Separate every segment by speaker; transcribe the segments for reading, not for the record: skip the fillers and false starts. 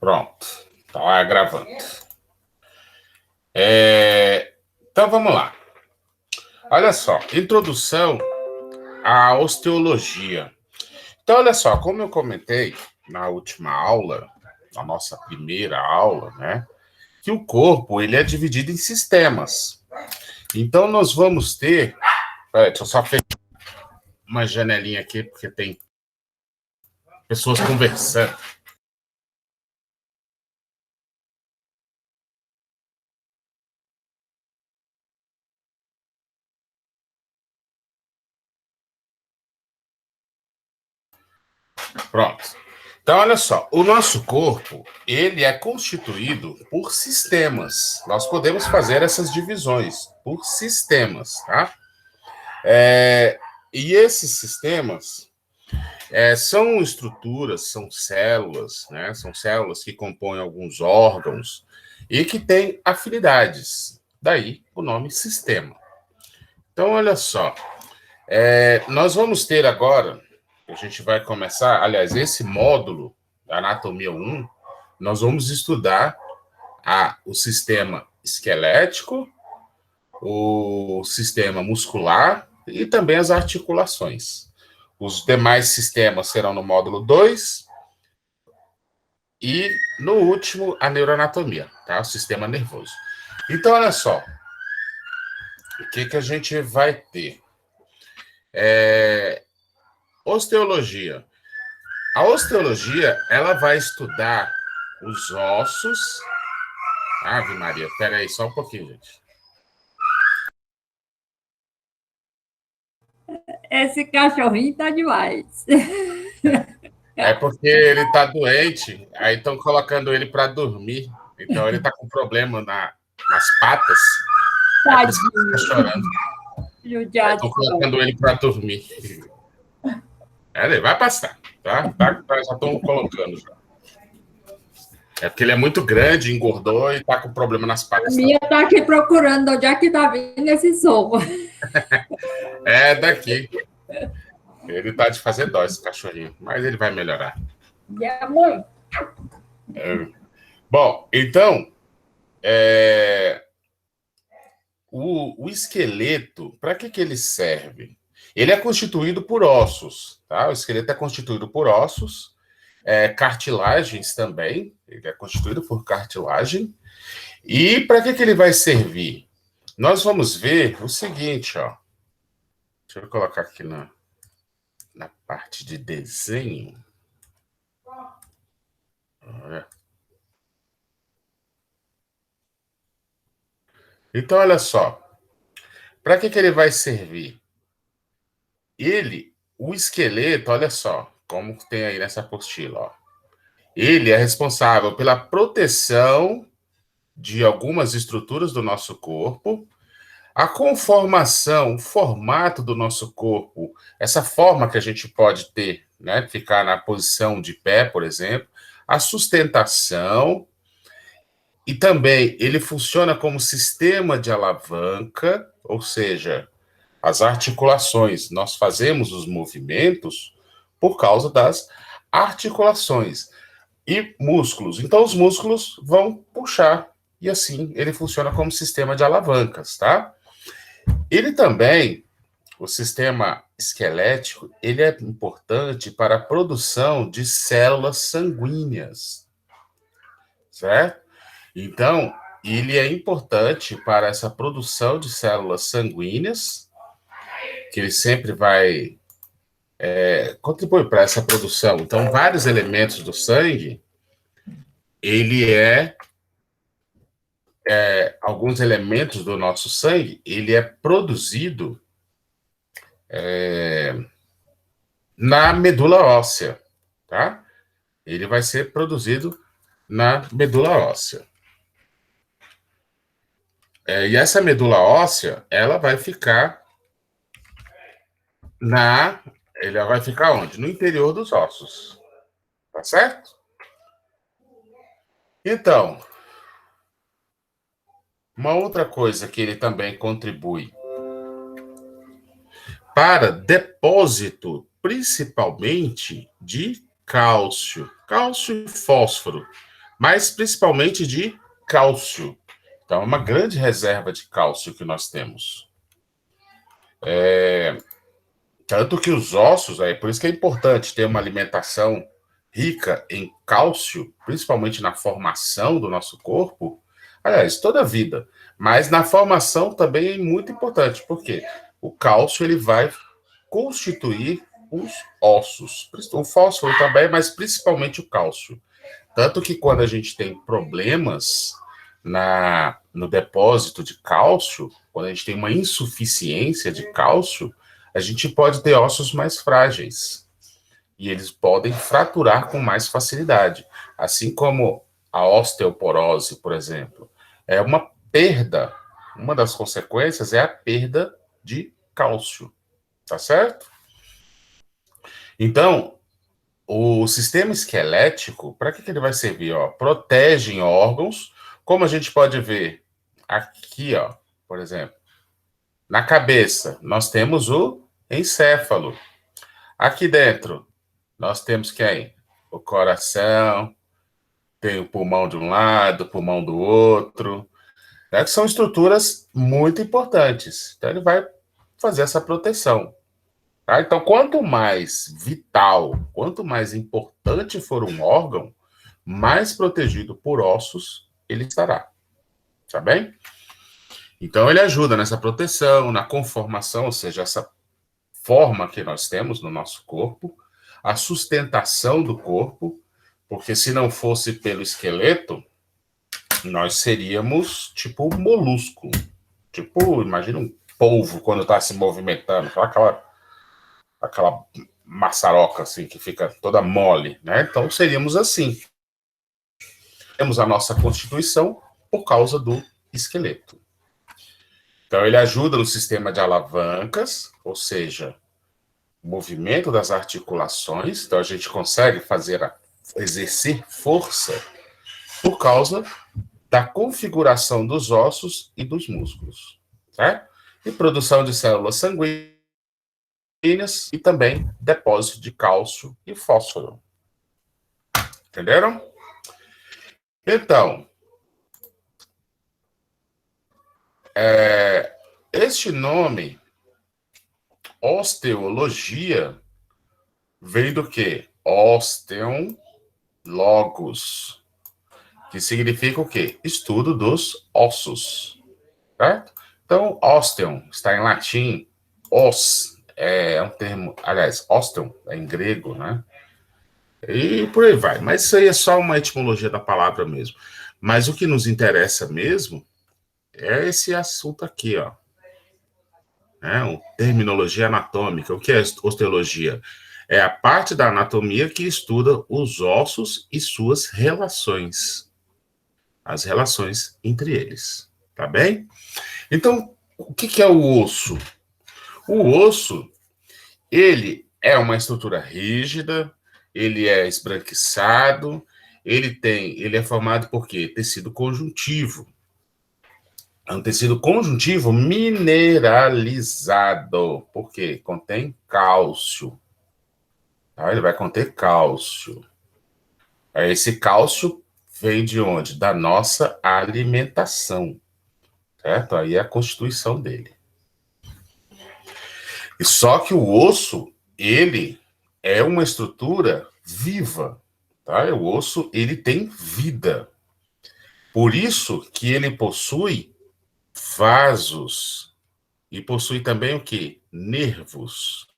Speaker 1: Pronto. Tá gravando. Então, vamos lá. Olha só. Introdução à osteologia. Então, olha só. Como eu comentei na última aula, na nossa primeira aula, né? Que o corpo, ele é dividido em sistemas. Então, nós vamos ter... Peraí, deixa eu só fechar uma janelinha aqui, porque tem pessoas conversando. Pronto. Então, olha só, o nosso corpo, ele é constituído por sistemas. Nós podemos fazer essas divisões por sistemas, tá? E esses sistemas são estruturas, são células, né? São células que compõem alguns órgãos e que têm afinidades. Daí o nome sistema. Então, olha só, nós vamos ter agora, a gente vai começar, aliás, esse módulo da Anatomia 1, nós vamos estudar o sistema esquelético, o sistema muscular e também as articulações. Os demais sistemas serão no módulo 2 e, no último, a neuroanatomia, tá? O sistema nervoso. Então, olha só, o que a gente vai ter? Osteologia. A osteologia, ela vai estudar os ossos. Ave Maria, peraí, só um pouquinho, gente.
Speaker 2: Esse cachorrinho tá demais.
Speaker 1: É porque ele tá doente, aí estão colocando ele para dormir. Então ele tá com problema nas patas. É por isso que ele tá chorando. Aí estão colocando ele para dormir. Vai passar, tá? Já estão colocando já. É porque ele é muito grande, engordou e tá com problema nas patas.
Speaker 2: A minha tá aqui procurando onde é que tá vindo esse som.
Speaker 1: É daqui. Ele tá de fazer dó, esse cachorrinho, mas ele vai melhorar.
Speaker 2: Minha mãe.
Speaker 1: Bom, então, o esqueleto, para que ele serve? Ele é constituído por ossos, tá? O esqueleto é constituído por ossos, cartilagens também, ele é constituído por cartilagem. E para que ele vai servir? Nós vamos ver o seguinte, ó. Deixa eu colocar aqui na parte de desenho. Olha. Então, olha só. Para que ele vai servir? O esqueleto, olha só, como tem aí nessa apostila, ó. Ele é responsável pela proteção de algumas estruturas do nosso corpo, a conformação, o formato do nosso corpo, essa forma que a gente pode ter, né, ficar na posição de pé, por exemplo, a sustentação, e também ele funciona como sistema de alavanca, ou seja, as articulações. Nós fazemos os movimentos por causa das articulações e músculos. Então, os músculos vão puxar e assim ele funciona como sistema de alavancas, tá? Ele também, o sistema esquelético, ele é importante para a produção de células sanguíneas, certo? Então, ele é importante para essa produção de células sanguíneas, que ele sempre vai contribuir para essa produção. Então, vários elementos do sangue, ele alguns elementos do nosso sangue, ele é produzido na medula óssea, tá? Ele vai ser produzido na medula óssea. E essa medula óssea, ela vai ficar ela vai ficar onde? No interior dos ossos, tá certo? Então, uma outra coisa que ele também contribui para depósito, principalmente de cálcio e fósforo. mas principalmente de cálcio. Então, é uma grande reserva de cálcio que nós temos. Tanto que os ossos, por isso que é importante ter uma alimentação rica em cálcio, principalmente na formação do nosso corpo, aliás, toda a vida, mas na formação também é muito importante, porque o cálcio ele vai constituir os ossos, o fósforo também, mas principalmente o cálcio. Tanto que quando a gente tem problemas no depósito de cálcio, quando a gente tem uma insuficiência de cálcio, a gente pode ter ossos mais frágeis. E eles podem fraturar com mais facilidade. Assim como a osteoporose, por exemplo, é uma perda. Uma das consequências é a perda de cálcio. Tá certo? Então, o sistema esquelético, para que ele vai servir? Ó, protege órgãos, como a gente pode ver aqui, ó, por exemplo, na cabeça, nós temos o encéfalo. Aqui dentro, nós temos quem? O coração, tem o pulmão de um lado, o pulmão do outro, né, que são estruturas muito importantes. Então, ele vai fazer essa proteção. Tá? Então, quanto mais vital, quanto mais importante for um órgão, mais protegido por ossos ele estará. Tá bem? Então, ele ajuda nessa proteção, na conformação, ou seja, essa forma que nós temos no nosso corpo, a sustentação do corpo, porque se não fosse pelo esqueleto, nós seríamos tipo um molusco. Tipo, imagina um polvo quando está se movimentando, aquela maçaroca assim que fica toda mole, né? Então seríamos assim. Temos a nossa constituição por causa do esqueleto. Então ele ajuda no sistema de alavancas, ou seja, o movimento das articulações. Então a gente consegue exercer força por causa da configuração dos ossos e dos músculos, certo? E produção de células sanguíneas e também depósito de cálcio e fósforo. Entenderam? Então, este nome, osteologia, vem do quê? Osteon logos, que significa o quê? Estudo dos ossos, certo? Então, osteon está em latim, os, é um termo, aliás, osteon é em grego, né? E por aí vai. Mas isso aí é só uma etimologia da palavra mesmo. Mas o que nos interessa mesmo é esse assunto aqui, ó. Terminologia anatômica. O que é osteologia? É a parte da anatomia que estuda os ossos e suas relações. As relações entre eles. Tá bem? Então, o que é o osso? O osso, ele é uma estrutura rígida, ele é esbranquiçado, ele é formado por quê? Tecido conjuntivo. É um tecido conjuntivo mineralizado, porque contém cálcio. Tá? Ele vai conter cálcio. Esse cálcio vem de onde? Da nossa alimentação. Certo? Aí é a constituição dele. E só que o osso, ele é uma estrutura viva. Tá? O osso, ele tem vida. Por isso que ele possui vasos e possui também o quê? Nervos,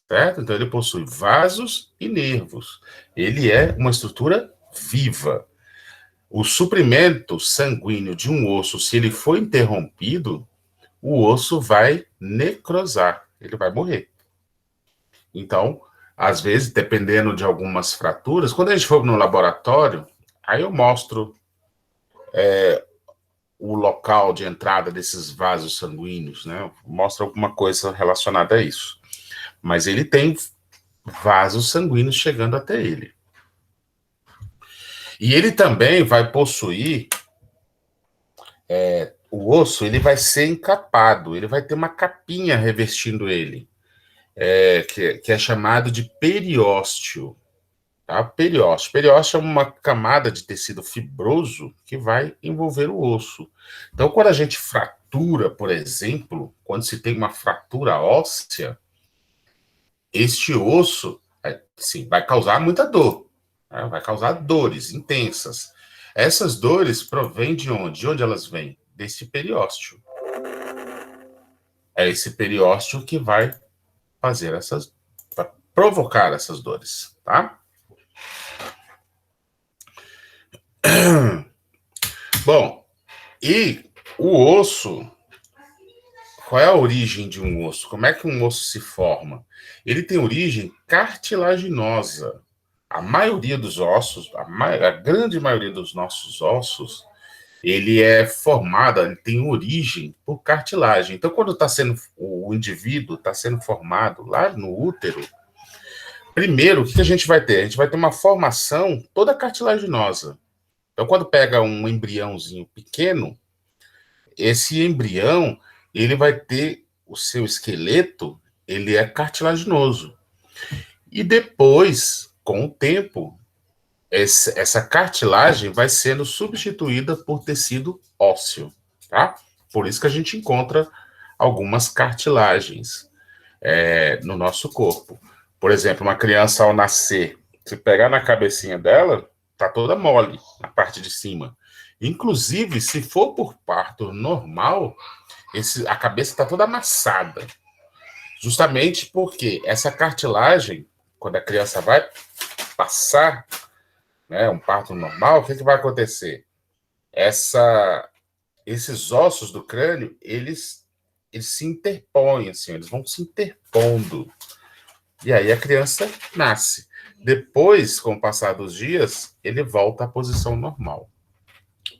Speaker 1: certo? Então ele possui vasos e nervos. Ele é uma estrutura viva. O suprimento sanguíneo de um osso, se ele for interrompido, o osso vai necrosar, ele vai morrer. Então, às vezes, dependendo de algumas fraturas, quando a gente for no laboratório, aí eu mostro o local de entrada desses vasos sanguíneos, né? Mostra alguma coisa relacionada a isso. Mas ele tem vasos sanguíneos chegando até ele. E ele também vai possuir, o osso, ele vai ser encapado, ele vai ter uma capinha revestindo ele, que é chamado de periósteo. Tá? Periósteo. Periósteo é uma camada de tecido fibroso que vai envolver o osso. Então, quando a gente fratura, por exemplo, quando se tem uma fratura óssea, este osso, sim, vai causar muita dor, né? Vai causar dores intensas. Essas dores provêm de onde? De onde elas vêm? Desse periósteo. É esse periósteo que vai fazer vai provocar essas dores, tá? Bom, e o osso, qual é a origem de um osso? Como é que um osso se forma? Ele tem origem cartilaginosa. A maioria dos ossos, a grande maioria dos nossos ossos, ele é formado, ele tem origem por cartilagem. Então, quando o indivíduo está sendo formado lá no útero, primeiro, o que a gente vai ter? A gente vai ter uma formação toda cartilaginosa. Então, quando pega um embriãozinho pequeno, esse embrião, ele vai ter o seu esqueleto, ele é cartilaginoso. E depois, com o tempo, essa cartilagem vai sendo substituída por tecido ósseo, tá? Por isso que a gente encontra algumas cartilagens no nosso corpo. Por exemplo, uma criança ao nascer, se pegar na cabecinha dela, tá toda mole na parte de cima. Inclusive, se for por parto normal, a cabeça está toda amassada. Justamente porque essa cartilagem, quando a criança vai passar, né, um parto normal, o que vai acontecer? Esses ossos do crânio, eles se interpõem, assim, eles vão se interpondo. E aí a criança nasce. Depois, com o passar dos dias, ele volta à posição normal.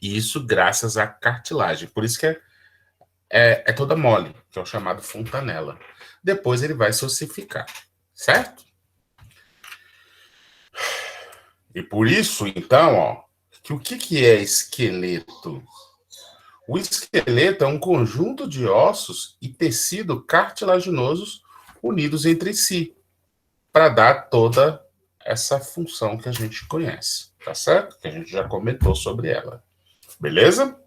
Speaker 1: E isso graças à cartilagem. Por isso que é toda mole, que é o chamado fontanela. Depois ele vai se ossificar, certo? E por isso, então, o que é esqueleto? O esqueleto é um conjunto de ossos e tecido cartilaginosos unidos entre si, para dar toda essa função que a gente conhece, tá certo? Que a gente já comentou sobre ela. Beleza?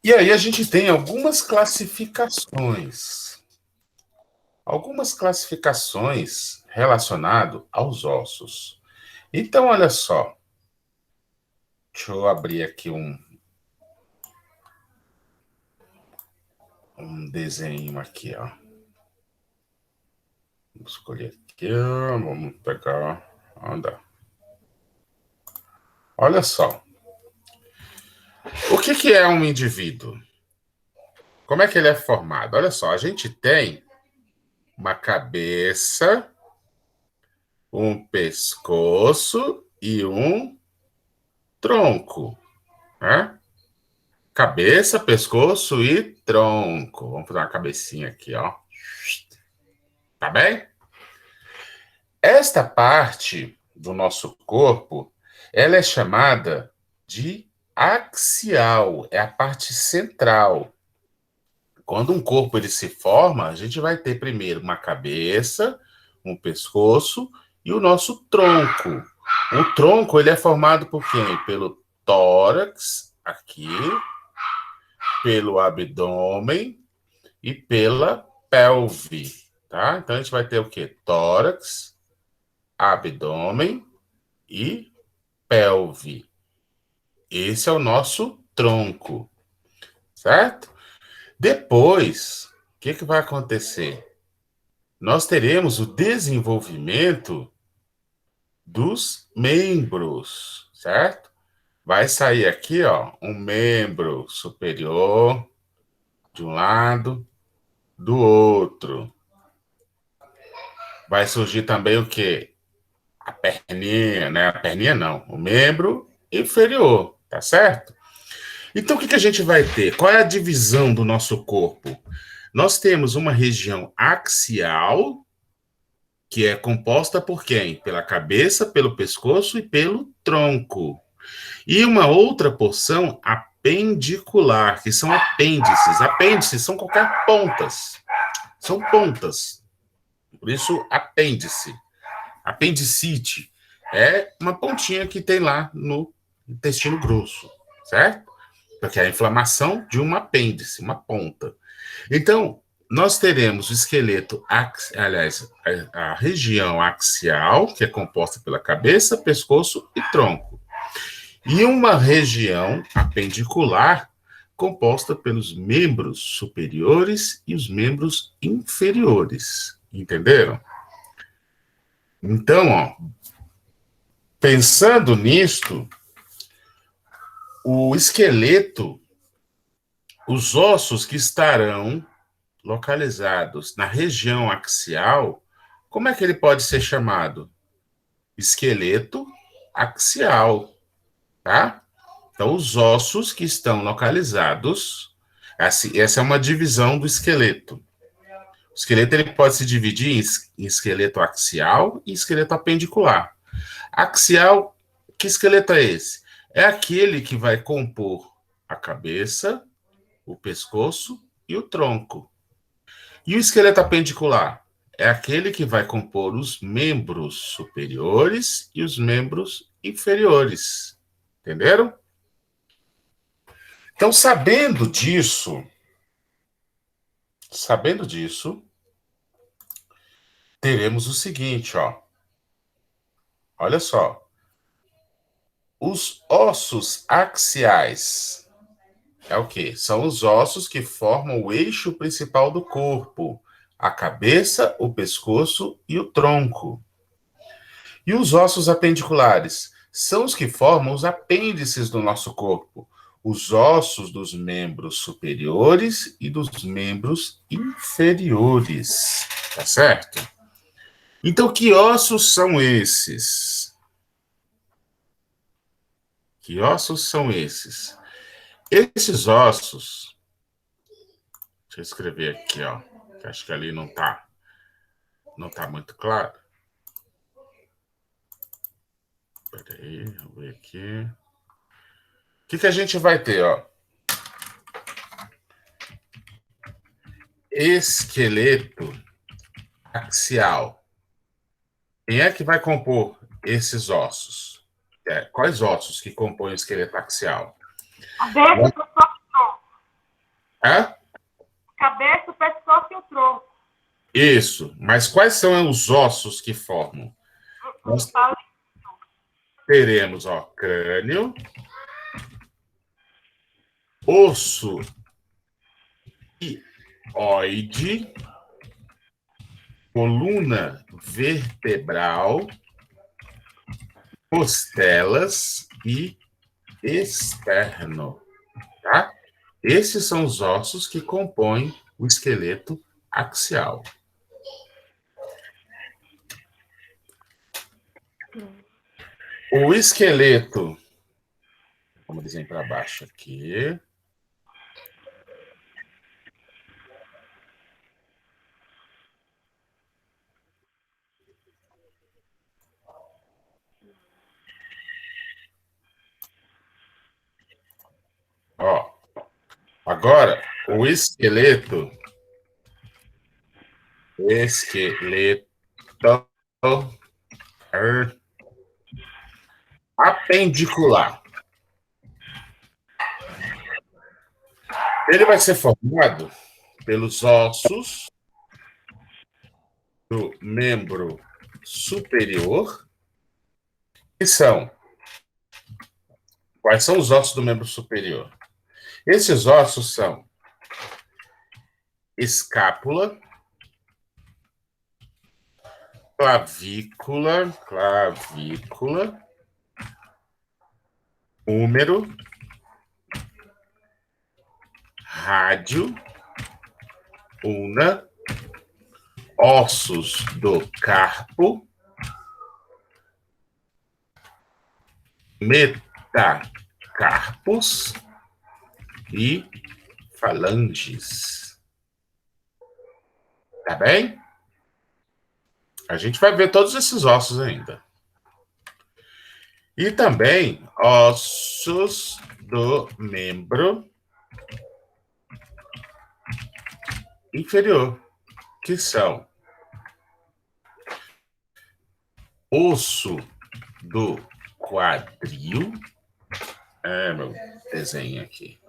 Speaker 1: E aí a gente tem algumas classificações. Algumas classificações relacionadas aos ossos. Então, olha só. Deixa eu abrir aqui um desenho aqui, ó. Vamos escolher aqui, vamos pegar, anda. Olha só. O que é um indivíduo? Como é que ele é formado? Olha só, a gente tem uma cabeça, um pescoço e um tronco, né? Cabeça, pescoço e tronco. Vamos fazer uma cabecinha aqui, ó. Tá bem? Esta parte do nosso corpo, ela é chamada de axial, é a parte central. Quando um corpo ele se forma, a gente vai ter primeiro uma cabeça, um pescoço e o nosso tronco. O tronco ele é formado por quem? Pelo tórax, aqui, pelo abdômen e pela pelve, tá? Então a gente vai ter o quê? Tórax, abdômen e pelve. Esse é o nosso tronco, certo? Depois, o que vai acontecer? Nós teremos o desenvolvimento dos membros, certo? Vai sair aqui, ó, um membro superior de um lado, do outro. Vai surgir também o quê? A perninha, né? A perninha não, o membro inferior, tá certo? Então, o que a gente vai ter? Qual é a divisão do nosso corpo? Nós temos uma região axial, que é composta por quem? Pela cabeça, pelo pescoço e pelo tronco. E uma outra porção apendicular, que são apêndices. Apêndices são qualquer pontas. São pontas. Por isso, apêndice. Apendicite é uma pontinha que tem lá no intestino grosso, certo? Porque é a inflamação de um apêndice, uma ponta. Então, nós teremos o esqueleto, aliás, a região axial, que é composta pela cabeça, pescoço e tronco. E uma região apendicular, composta pelos membros superiores e os membros inferiores. Entenderam? Então, ó, pensando nisto, o esqueleto, os ossos que estarão localizados na região axial, como é que ele pode ser chamado? Esqueleto axial, tá? Então, os ossos que estão localizados, essa é uma divisão do esqueleto. O esqueleto ele pode se dividir em esqueleto axial e esqueleto apendicular. Axial, que esqueleto é esse? É aquele que vai compor a cabeça, o pescoço e o tronco. E o esqueleto apendicular? É aquele que vai compor os membros superiores e os membros inferiores. Entenderam? Então, sabendo disso, teremos o seguinte, ó. Olha só. Os ossos axiais é o quê? São os ossos que formam o eixo principal do corpo, a cabeça, o pescoço e o tronco. E os ossos apendiculares são os que formam os apêndices do nosso corpo, os ossos dos membros superiores e dos membros inferiores. Tá certo? Então, que ossos são esses? Que ossos são esses? Esses ossos, deixa eu escrever aqui, ó, que acho que ali não tá muito claro. Peraí, vou ver aqui. O que a gente vai ter, ó? Esqueleto axial. Quem é que vai compor esses ossos? Quais ossos que compõem o esqueleto axial?
Speaker 3: Cabeça, pescoço e tronco.
Speaker 1: Hã?
Speaker 3: Cabeça, pescoço e o tronco.
Speaker 1: Isso. Mas quais são os ossos que formam? Nós teremos, ó, crânio, osso hioide, coluna vertebral, costelas e externo, tá? Esses são os ossos que compõem o esqueleto axial. O esqueleto, vamos desenhar para baixo aqui. Ó, agora o esqueleto apendicular. Ele vai ser formado pelos ossos do membro superior, que são... Quais são os ossos do membro superior? Esses ossos são escápula, clavícula, húmero, rádio, una, ossos do carpo, metacarpos e falanges. Tá bem? A gente vai ver todos esses ossos ainda. E também ossos do membro inferior, que são osso do quadril. Meu desenho aqui.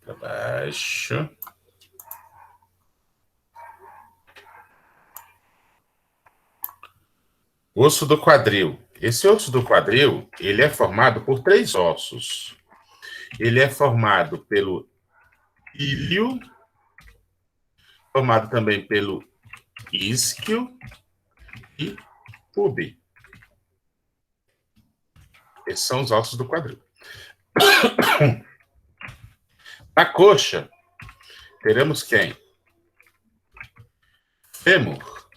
Speaker 1: Para baixo. Osso do quadril. Esse osso do quadril, ele é formado por 3 ossos. Ele é formado pelo ilho, formado também pelo isquio e pube. Esses são os ossos do quadril. Na coxa, teremos quem? Fêmur,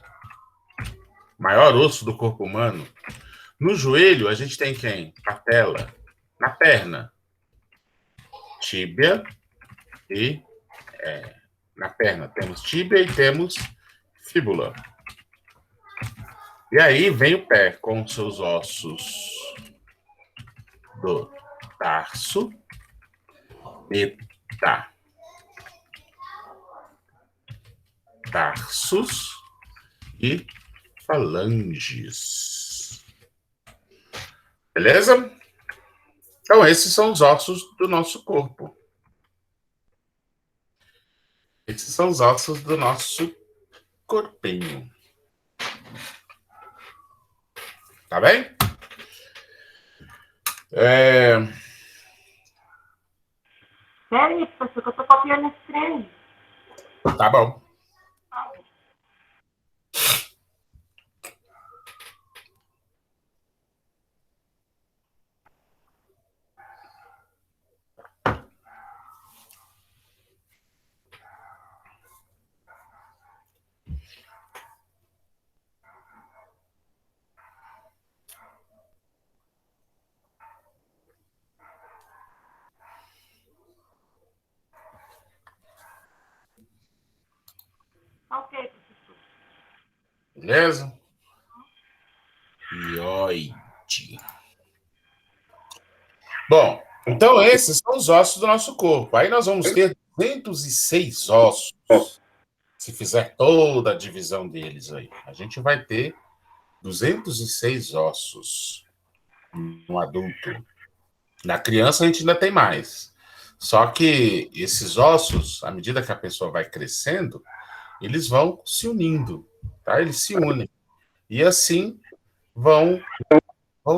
Speaker 1: maior osso do corpo humano. No joelho, a gente tem quem? Patela. Na perna, tíbia e... na perna temos tíbia e temos fíbula. E aí vem o pé com seus ossos do tarso, meta, tarsus e falanges. Beleza? Então, esses são os ossos do nosso corpo. Esses são os ossos do nosso corpinho. Tá bem?
Speaker 3: Peraí, professor, que eu tô copiando esse trem.
Speaker 1: Tá bom.
Speaker 3: Ok, professor.
Speaker 1: Beleza? Hioide. Bom, então esses são os ossos do nosso corpo. Aí nós vamos ter 206 ossos. Se fizer toda a divisão deles aí, a gente vai ter 206 ossos no adulto. Na criança a gente ainda tem mais. Só que esses ossos, à medida que a pessoa vai crescendo, eles vão se unindo, tá? Eles se unem. E assim vão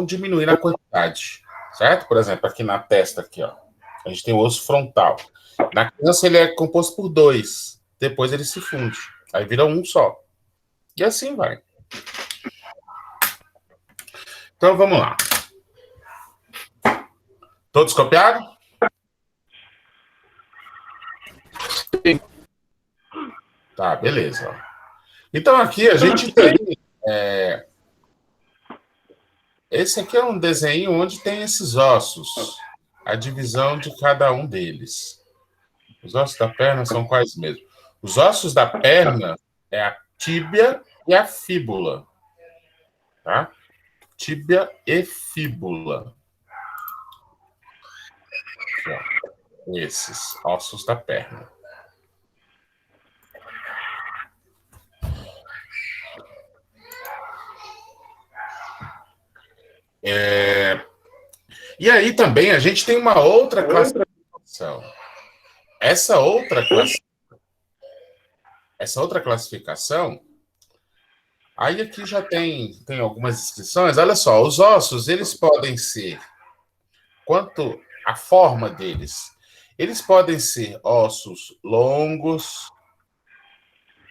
Speaker 1: diminuir a quantidade, certo? Por exemplo, aqui na testa, aqui, ó, a gente tem o osso frontal. Na criança ele é composto por 2, depois ele se funde, aí vira um só. E assim vai. Então vamos lá. Todos copiaram? Tá, beleza. Então aqui a gente tem... esse aqui é um desenho onde tem esses ossos, a divisão de cada um deles. Os ossos da perna são quais mesmo? Os ossos da perna é a tíbia e a fíbula. Tá? Tíbia e fíbula. Aqui, ó. Esses ossos da perna. E aí também a gente tem uma outra classificação. Essa outra classificação, aí aqui já tem algumas descrições. Olha só, os ossos, eles podem ser, quanto à forma deles, eles podem ser ossos longos,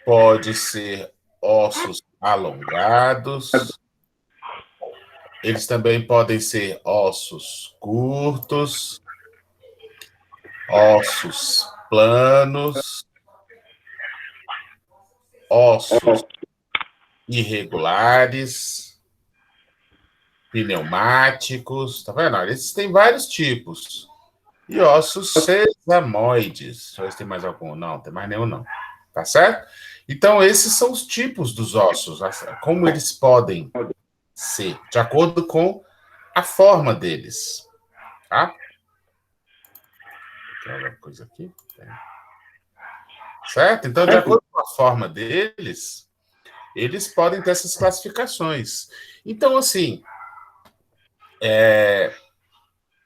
Speaker 1: pode ser ossos alongados, eles também podem ser ossos curtos, ossos planos, ossos irregulares, pneumáticos, tá vendo? Eles têm vários tipos. E ossos sesamoides. Deixa eu ver se tem mais algum. Não, tem mais nenhum, não. Tá certo? Então, esses são os tipos dos ossos, como eles podem ser, de acordo com a forma deles. Tá? Tem alguma coisa aqui? Tem. certo? Então, de acordo com a forma deles, eles podem ter essas classificações. Então, assim,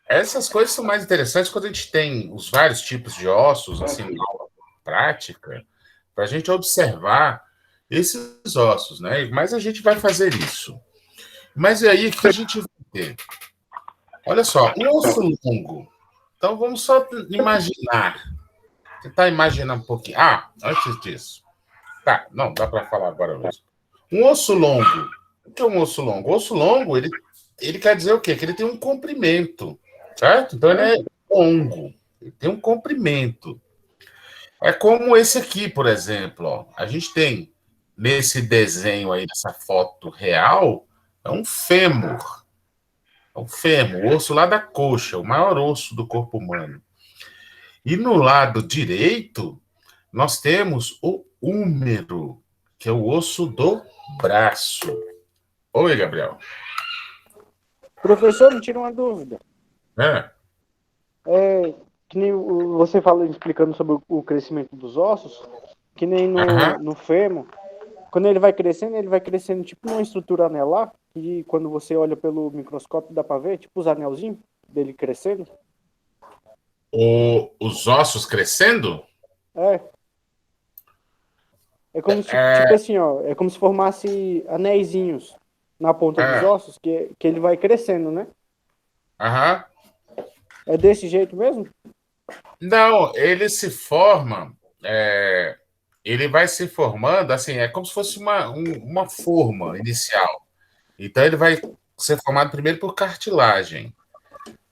Speaker 1: essas coisas são mais interessantes quando a gente tem os vários tipos de ossos, assim, na aula prática, para a gente observar esses ossos, né? Mas a gente vai fazer isso. Mas e aí, o que a gente vai ter? Olha só, um osso longo. Então, vamos só imaginar. Tentar imaginar um pouquinho. Ah, antes disso. Tá, não, dá para falar agora mesmo. Um osso longo. O que é um osso longo? O osso longo, ele quer dizer o quê? Que ele tem um comprimento, certo? Então, ele é longo. Ele tem um comprimento. É como esse aqui, por exemplo. Ó. A gente tem, nesse desenho aí, nessa foto real, é um fêmur. É um fêmur, o osso lá da coxa, o maior osso do corpo humano. E no lado direito, nós temos o húmero, que é o osso do braço. Oi, Gabriel.
Speaker 4: Professor, me tira uma dúvida.
Speaker 1: É.
Speaker 4: Que nem você fala explicando sobre o crescimento dos ossos, que nem no fêmur. Quando ele vai crescendo tipo numa estrutura anelar, e quando você olha pelo microscópio dá para ver, tipo os anelzinhos dele crescendo.
Speaker 1: Os ossos crescendo?
Speaker 4: É como se, tipo assim, ó, é como se formasse anéisinhos na ponta dos ossos, que ele vai crescendo, né?
Speaker 1: Aham.
Speaker 4: É desse jeito mesmo?
Speaker 1: Não, ele se forma, ele vai se formando, assim, é como se fosse uma forma inicial. Então, ele vai ser formado primeiro por cartilagem.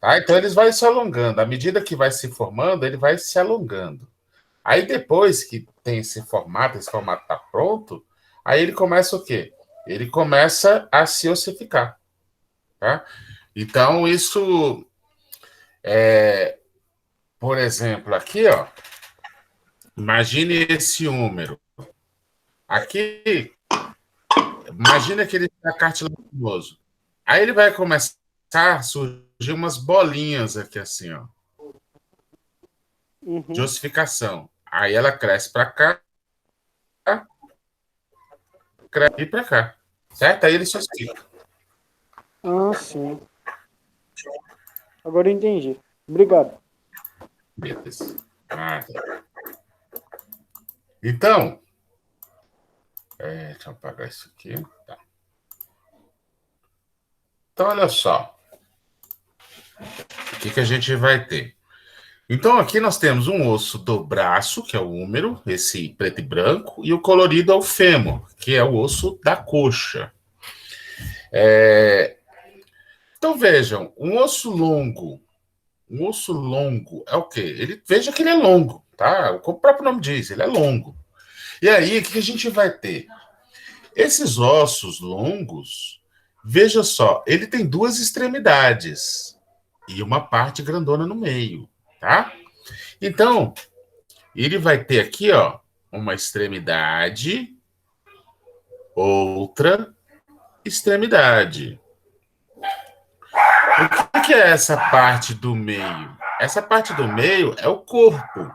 Speaker 1: Tá? Então, eles vão se alongando. À medida que vai se formando, ele vai se alongando. Aí, depois que tem esse formato está pronto, aí ele começa o quê? Ele começa a se ossificar. Tá? Então, isso por exemplo, aqui, ó, imagine esse húmero. Aqui, imagina que ele está cartilaginoso. Aí ele vai começar a surgir umas bolinhas aqui, assim, ó, de ossificação. Aí ela cresce para cá, cresce e para cá, certo? Aí ele se ossifica.
Speaker 4: Ah, sim. Agora eu entendi. Obrigado.
Speaker 1: Beleza. Então, deixa eu apagar isso aqui. Tá. Então, olha só. O que a gente vai ter? Então, aqui nós temos um osso do braço, que é o húmero, esse preto e branco, e o colorido é o fêmur, que é o osso da coxa. Então, vejam, um osso longo é o quê? Veja que ele é longo, tá? Como o próprio nome diz, ele é longo. E aí, o que a gente vai ter? Esses ossos longos, veja só, ele tem duas extremidades e uma parte grandona no meio, tá? Então, ele vai ter aqui, ó, uma extremidade, outra extremidade. O que é essa parte do meio? Essa parte do meio é o corpo.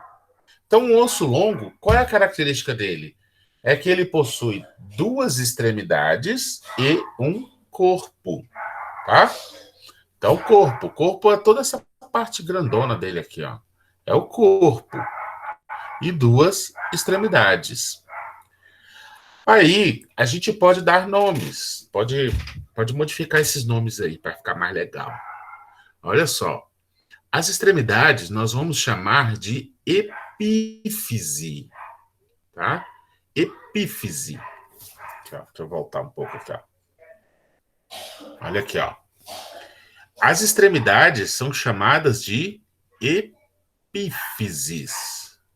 Speaker 1: Então, um osso longo, qual é a característica dele? É que ele possui duas extremidades e um corpo, tá? Então, o corpo é toda essa parte grandona dele aqui, ó. É o corpo e duas extremidades. Aí, a gente pode dar nomes, pode modificar esses nomes aí para ficar mais legal. Olha só, as extremidades nós vamos chamar de epífise, tá? Epífise. Aqui, ó, deixa eu voltar um pouco aqui, ó. Olha aqui, ó. As extremidades são chamadas de epífises,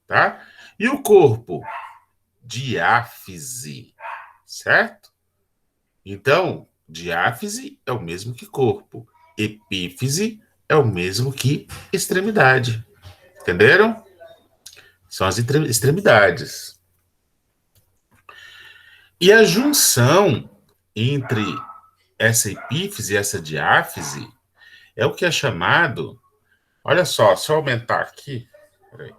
Speaker 1: tá? E o corpo? Diáfise, certo? Então, diáfise é o mesmo que corpo. Epífise é o mesmo que extremidade. Entenderam? São as extremidades. E a junção entre essa epífise e essa diáfise é o que é chamado... Olha só, se eu aumentar aqui... Peraí.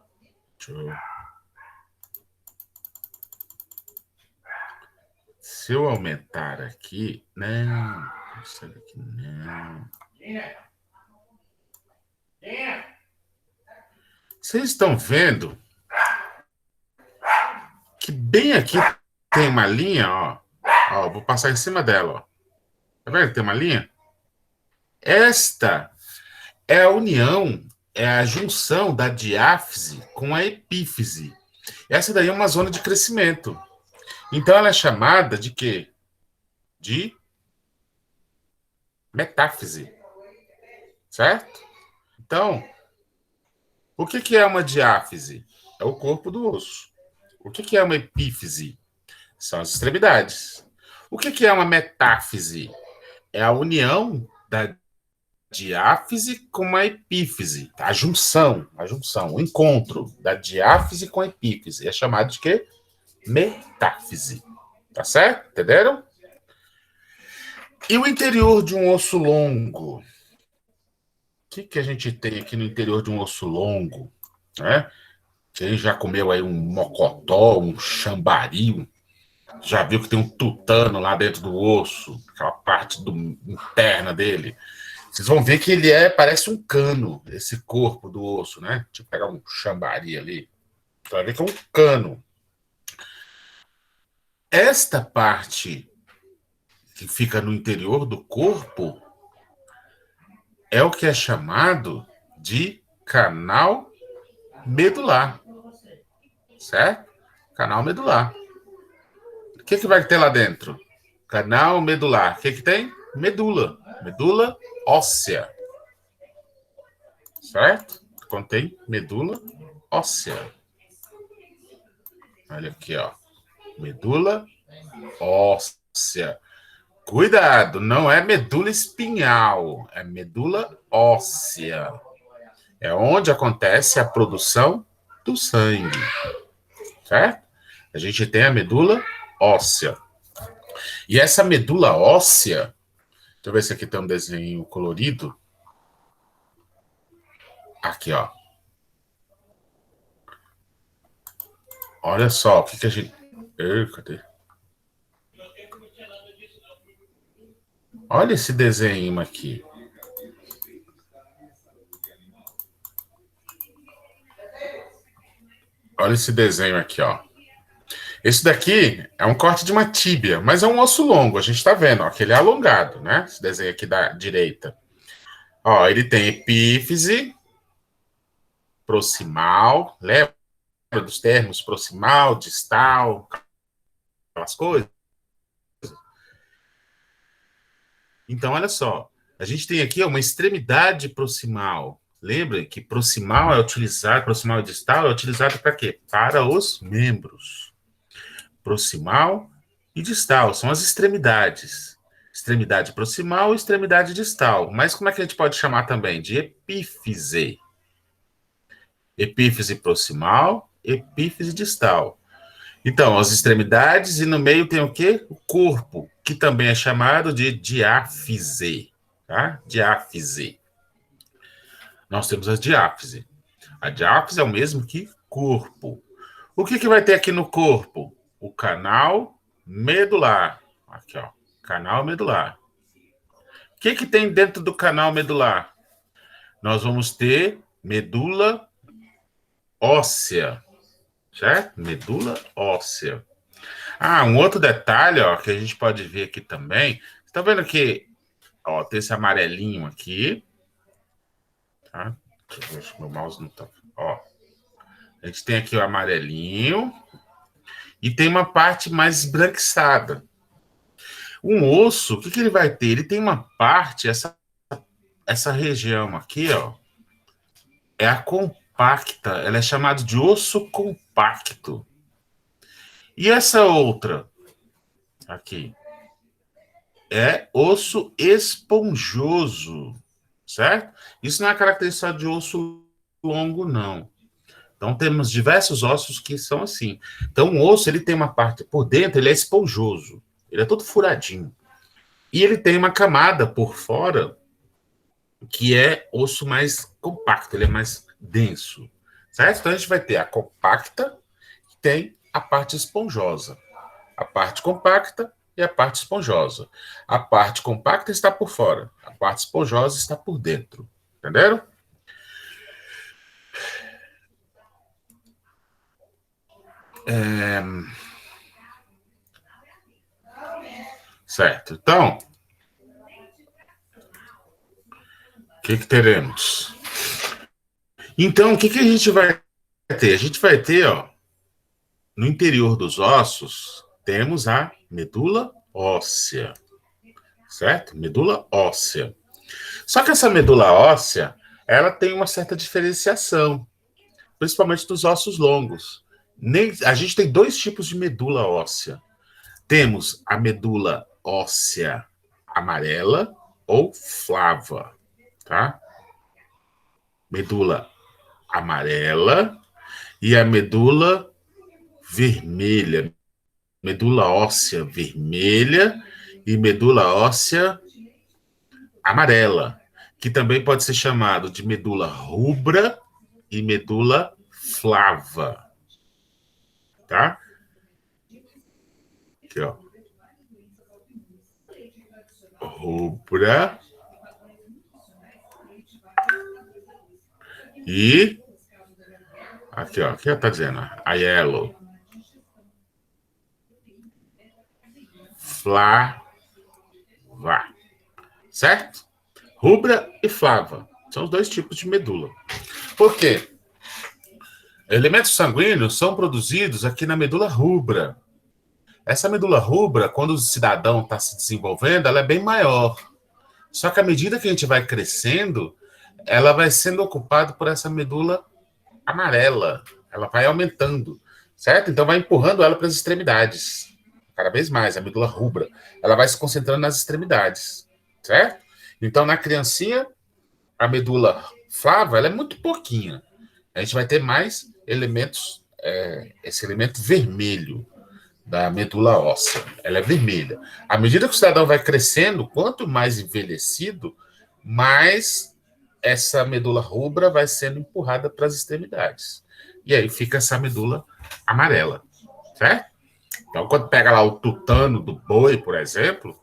Speaker 1: Se eu aumentar aqui... Não, isso aqui não. Vocês estão vendo que bem aqui tem uma linha, ó. Ó, vou passar em cima dela, ó. Tá vendo que tem uma linha? Esta é a união, é a junção da diáfise com a epífise. Essa daí é uma zona de crescimento. Então, ela é chamada de quê? De metáfise. Certo? Então, o que é uma diáfise? É o corpo do osso. O que é uma epífise? São as extremidades. O que é uma metáfise? É a união da diáfise com a epífise. A junção, o encontro da diáfise com a epífise. É chamado de quê? Metáfise. Tá certo? Entenderam? E o interior de um osso longo? O que a gente tem aqui no interior de um osso longo? Né? Quem já comeu aí um mocotó, um chambari, já viu que tem um tutano lá dentro do osso, aquela parte interna dele. Vocês vão ver que ele parece um cano, esse corpo do osso, né? Deixa eu pegar um chambari ali. Você vai ver que é um cano. Esta parte que fica no interior do corpo é o que é chamado de canal medular. Certo? Canal medular. O que vai ter lá dentro? Canal medular. O que tem? Medula. Medula óssea. Certo? Contém medula óssea. Olha aqui, ó. Medula óssea. Cuidado, não é medula espinhal, é medula óssea. É onde acontece a produção do sangue. Certo? A gente tem a medula óssea. E essa medula óssea, deixa eu ver se aqui tem um desenho colorido. Aqui, ó. Olha só, o que a gente... Cadê? Olha esse desenho aqui. Olha esse desenho aqui, ó. Esse daqui é um corte de uma tíbia, mas é um osso longo. A gente está vendo, ó, que ele é alongado, né? Esse desenho aqui da direita. Ó, ele tem epífise, proximal, lembra dos termos proximal, distal, aquelas coisas? Então, olha só. A gente tem aqui uma extremidade proximal. Lembra que proximal e distal é utilizado para quê? Para os membros. Proximal e distal são as extremidades. Extremidade proximal e extremidade distal. Mas como é que a gente pode chamar também? De epífise. Epífise proximal, epífise distal. Então, as extremidades e no meio tem o quê? O corpo, que também é chamado de diáfise. Tá? Diáfise. Nós temos a diáfise. A diáfise é o mesmo que corpo. O que vai ter aqui no corpo? O canal medular. Aqui, ó. Canal medular. O que tem dentro do canal medular? Nós vamos ter medula óssea. Certo? Medula óssea. Ah, um outro detalhe, ó, que a gente pode ver aqui também. Você tá vendo que, ó, tem esse amarelinho aqui. Tá? Deixa eu ver se meu mouse não tá. Ó. A gente tem aqui o amarelinho. E tem uma parte mais esbranquiçada. Um osso, o que ele vai ter? Ele tem uma parte, essa região aqui, ó, é a compacta. Ela é chamada de osso compacto. E essa outra, aqui, é osso esponjoso, certo? Isso não é característica de osso longo, não. Então, temos diversos ossos que são assim. Então, o osso, ele tem uma parte por dentro, ele é esponjoso. Ele é todo furadinho. E ele tem uma camada por fora que é osso mais compacto, ele é mais denso. Certo? Então, a gente vai ter a compacta, que tem a parte esponjosa. A parte compacta e a parte esponjosa. A parte compacta está por fora, a parte esponjosa está por dentro. Entenderam? Certo. Então, o que teremos? Então, o que a gente vai ter? A gente vai ter, ó, no interior dos ossos, temos a medula óssea, certo? Medula óssea. Só que essa medula óssea, ela tem uma certa diferenciação, principalmente dos ossos longos. A gente tem dois tipos de medula óssea. Temos a medula óssea amarela ou flava, tá? Medula amarela e a medula vermelha, medula óssea vermelha e medula óssea amarela, que também pode ser chamado de medula rubra e medula flava, tá? Aqui, ó. Rubra e aqui, ó, aqui tá dizendo, a yellow. Flava. Certo? Rubra e flava. São os dois tipos de medula. Por quê? Elementos sanguíneos são produzidos aqui na medula rubra. Essa medula rubra, quando o cidadão está se desenvolvendo, ela é bem maior. Só que à medida que a gente vai crescendo, ela vai sendo ocupada por essa medula amarela. Ela vai aumentando, certo? Então vai empurrando ela para as extremidades. Cada vez mais, a medula rubra. Ela vai se concentrando nas extremidades, certo? Então, na criancinha, a medula flava, ela é muito pouquinha. A gente vai ter mais elementos, esse elemento vermelho da medula óssea. Ela é vermelha. À medida que o cidadão vai crescendo, quanto mais envelhecido, mais essa medula rubra vai sendo empurrada para as extremidades. E aí fica essa medula amarela, certo? Então, quando pega lá o tutano do boi, por exemplo,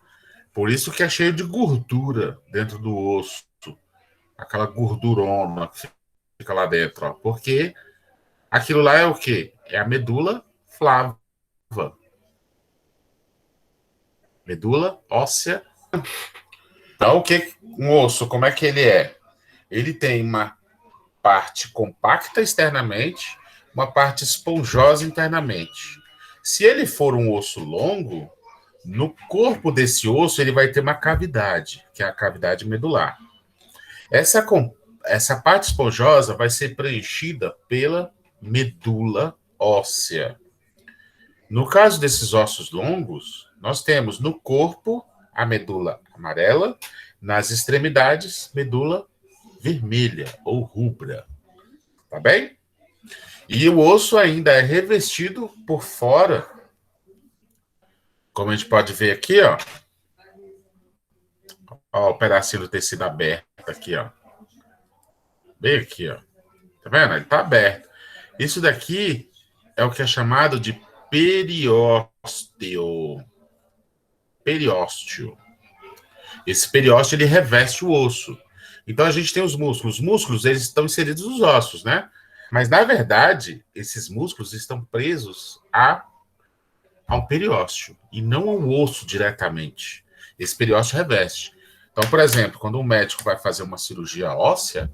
Speaker 1: por isso que é cheio de gordura dentro do osso, aquela gordurona que fica lá dentro, ó, porque aquilo lá é o quê? É a medula flava. Medula óssea. Então, o que um osso, como é que ele é? Ele tem uma parte compacta externamente, uma parte esponjosa internamente. Se ele for um osso longo, no corpo desse osso ele vai ter uma cavidade, que é a cavidade medular. Essa parte esponjosa vai ser preenchida pela medula óssea. No caso desses ossos longos, nós temos no corpo a medula amarela, nas extremidades, medula vermelha ou rubra. Tá bem? E o osso ainda é revestido por fora, como a gente pode ver aqui, ó. Ó, o pedacinho do tecido aberto aqui, ó. Bem aqui, ó. Tá vendo? Ele tá aberto. Isso daqui é o que é chamado de periósteo. Periósteo. Esse periósteo, ele reveste o osso. Então, a gente tem os músculos. Os músculos, eles estão inseridos nos ossos, né? Mas, na verdade, esses músculos estão presos ao periósteo e não ao osso diretamente. Esse periósteo reveste. Então, por exemplo, quando um médico vai fazer uma cirurgia óssea,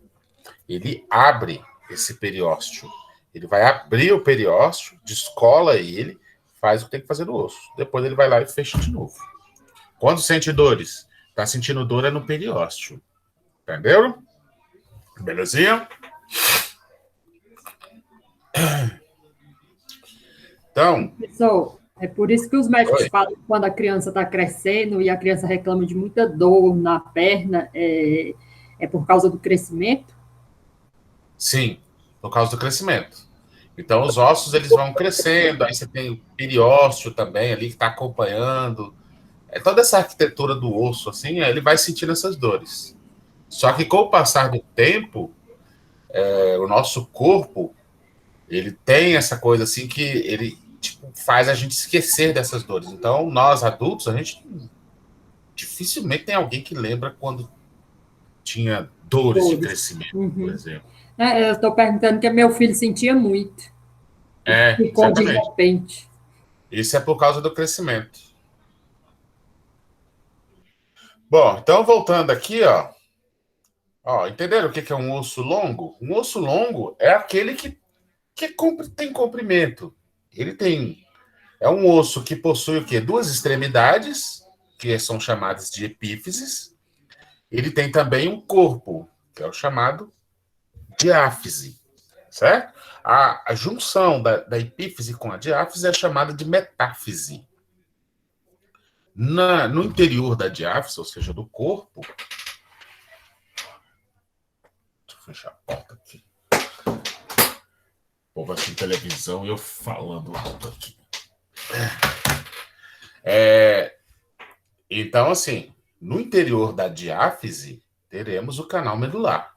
Speaker 1: ele abre esse periósteo. Ele vai abrir o periósteo, descola ele, faz o que tem que fazer no osso. Depois ele vai lá e fecha de novo. Quando sente dores? Está sentindo dor é no periósteo. Entenderam? Belezinha? Então...
Speaker 2: Professor, é por isso que os médicos
Speaker 1: Oi.
Speaker 2: falam que quando a criança está crescendo e a criança reclama de muita dor na perna, é por causa do crescimento?
Speaker 1: Sim, por causa do crescimento. Então, os ossos, eles vão crescendo, aí você tem o periósteo também ali que está acompanhando. É toda essa arquitetura do osso, assim, ele vai sentindo essas dores. Só que com o passar do tempo, o nosso corpo, ele tem essa coisa assim que tipo, faz a gente esquecer dessas dores. Então, nós adultos, a gente dificilmente tem alguém que lembra quando tinha dores de crescimento, por exemplo.
Speaker 2: Eu estou perguntando que meu filho sentia muito. Ficou de
Speaker 1: Exatamente.
Speaker 2: repente.
Speaker 1: Isso é por causa do crescimento. Bom, então voltando aqui, ó, entenderam o que é um osso longo? Um osso longo é aquele que tem comprimento. É um osso que possui o quê? Duas extremidades, que são chamadas de epífises. Ele tem também um corpo, que é o chamado diáfise, certo? A junção da epífise com a diáfise é chamada de metáfise. No interior da diáfise, ou seja, do corpo... Deixa eu fechar a porta aqui. O povo assistindo televisão e eu falando alto aqui. Então, assim, no interior da diáfise, teremos o canal medular,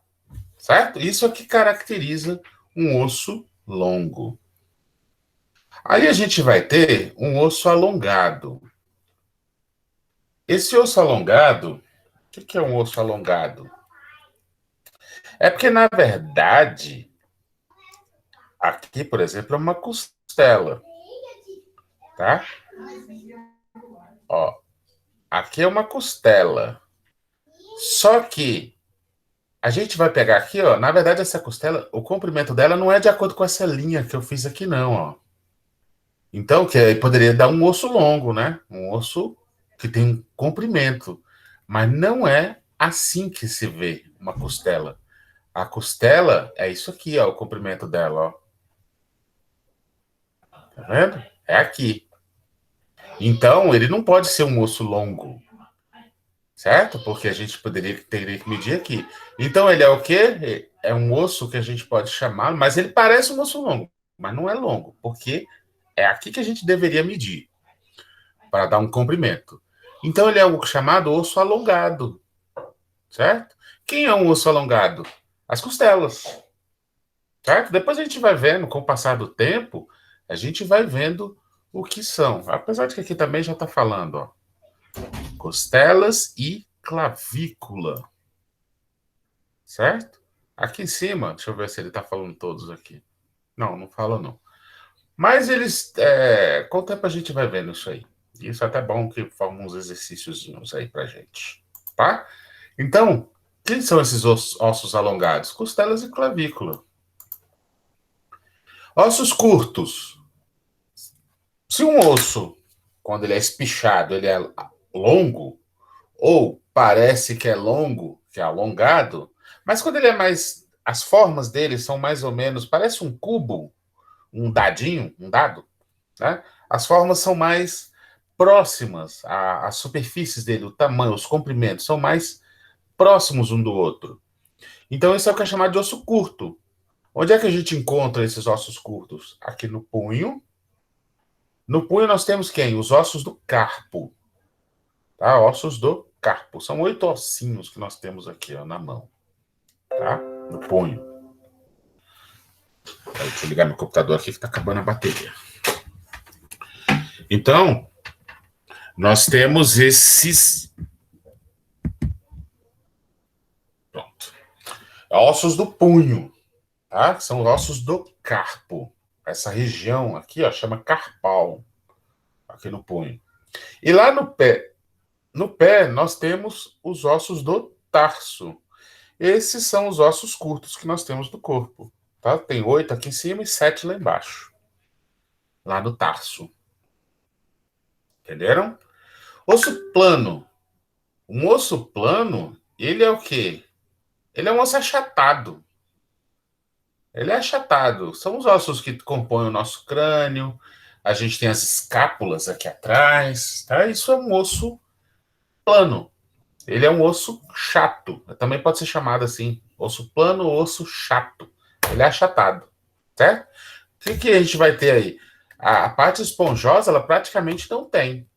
Speaker 1: certo? Isso é o que caracteriza um osso longo. Aí a gente vai ter um osso alongado. Esse osso alongado, o que é um osso alongado? É porque, na verdade, aqui, por exemplo, é uma costela, tá? Ó, aqui é uma costela. Só que a gente vai pegar aqui, ó, na verdade, essa costela, o comprimento dela não é de acordo com essa linha que eu fiz aqui, não, ó. Então, que aí poderia dar um osso longo, né? Um osso que tem um comprimento. Mas não é assim que se vê uma costela. A costela é isso aqui, ó, o comprimento dela, ó. Tá vendo? É aqui. Então, ele não pode ser um osso longo, certo? Porque a gente teria que medir aqui. Então, ele é o quê? É um osso que a gente pode chamar, mas ele parece um osso longo, mas não é longo, porque é aqui que a gente deveria medir para dar um comprimento. Então, ele é o chamado osso alongado, certo? Quem é um osso alongado? As costelas, certo? Depois a gente vai vendo, com o passar do tempo, a gente vai vendo o que são. Apesar de que aqui também já está falando, ó. Costelas e clavícula, certo? Aqui em cima, deixa eu ver se ele está falando todos aqui. Não, não fala não. Mas eles, com o tempo a gente vai vendo isso aí. Isso é até bom que forma uns exercíciozinhos aí pra gente, tá? Então, quem são esses ossos alongados? Costelas e clavícula. Ossos curtos. Se um osso, quando ele é espichado, ele é longo, ou parece que é longo, que é alongado, mas quando ele é mais... As formas dele são mais ou menos... Parece um cubo, um dadinho, um dado, né? As formas são mais próximas, as superfícies dele, o tamanho, os comprimentos, são mais próximos um do outro. Então, isso é o que é chamado de osso curto. Onde é que a gente encontra esses ossos curtos? Aqui no punho. No punho nós temos quem? Os ossos do carpo. Tá? Ossos do carpo. São 8 ossinhos que nós temos aqui, ó, na mão. Tá? No punho. Deixa eu ligar meu computador aqui que está acabando a bateria. Então, nós temos esses... Pronto. Ossos do punho, tá? São ossos do carpo. Essa região aqui, ó, chama carpal. Aqui no punho. E lá no pé, nós temos os ossos do tarso. Esses são os ossos curtos que nós temos do corpo. Tá? Tem 8 aqui em cima e 7 lá embaixo. Lá no tarso. Entenderam? Osso plano. Um osso plano, ele é o quê? Ele é um osso achatado. Ele é achatado. São os ossos que compõem o nosso crânio. A gente tem as escápulas aqui atrás. Tá? Isso é um osso plano. Ele é um osso chato. Também pode ser chamado assim. Osso plano ou osso chato. Ele é achatado. Certo? O que a gente vai ter aí? A parte esponjosa, ela praticamente não tem.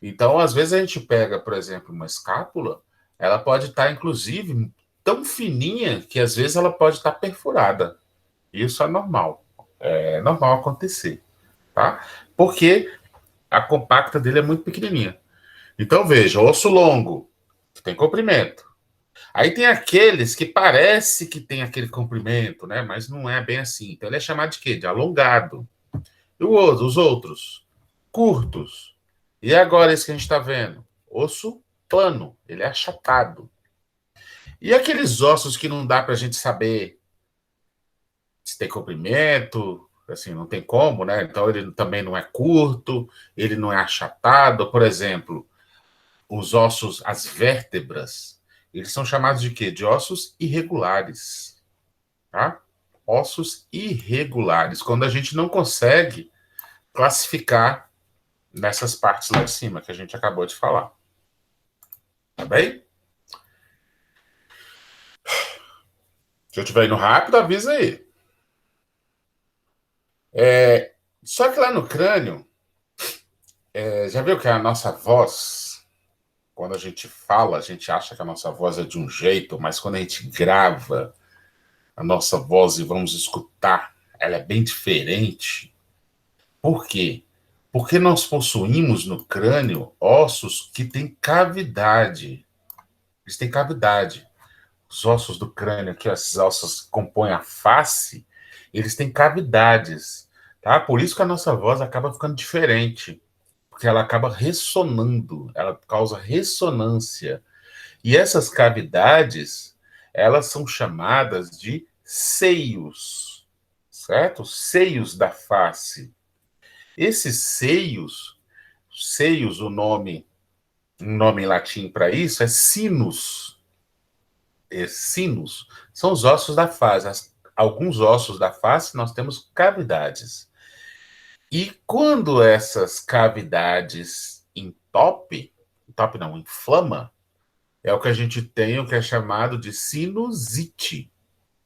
Speaker 1: Então, às vezes, a gente pega, por exemplo, uma escápula, ela pode estar, inclusive, tão fininha que, às vezes, ela pode estar perfurada. Isso é normal. É normal acontecer. tá? Porque a compacta dele é muito pequenininha. Então, veja, osso longo, que tem comprimento. Aí tem aqueles que parece que tem aquele comprimento, né? Mas não é bem assim. Então, ele é chamado de quê? De alongado. E os outros? Curtos. E agora esse que a gente está vendo? Osso plano, ele é achatado. E aqueles ossos que não dá para a gente saber se tem comprimento, assim, não tem como, né? Então ele também não é curto, ele não é achatado. Por exemplo, os ossos, as vértebras, eles são chamados de quê? De ossos irregulares, tá? Ossos irregulares, quando a gente não consegue classificar nessas partes lá de cima que a gente acabou de falar. Tá bem? Se eu estiver indo rápido, avisa aí. Só que lá no crânio, já viu que a nossa voz, quando a gente fala, a gente acha que a nossa voz é de um jeito, mas quando a gente grava a nossa voz e vamos escutar, ela é bem diferente. Por quê? Porque nós possuímos no crânio ossos que têm cavidade. Eles têm cavidade. Os ossos do crânio, aqui, esses ossos que compõem a face, eles têm cavidades, tá? Por isso que a nossa voz acaba ficando diferente, porque ela acaba ressonando, ela causa ressonância. E essas cavidades, elas são chamadas de seios, certo? Seios da face. Esses seios, um nome em latim para isso é sinus. Sinus são os ossos da face. Alguns ossos da face nós temos cavidades. E quando essas cavidades entope não, inflama, é o que a gente tem, o que é chamado de sinusite,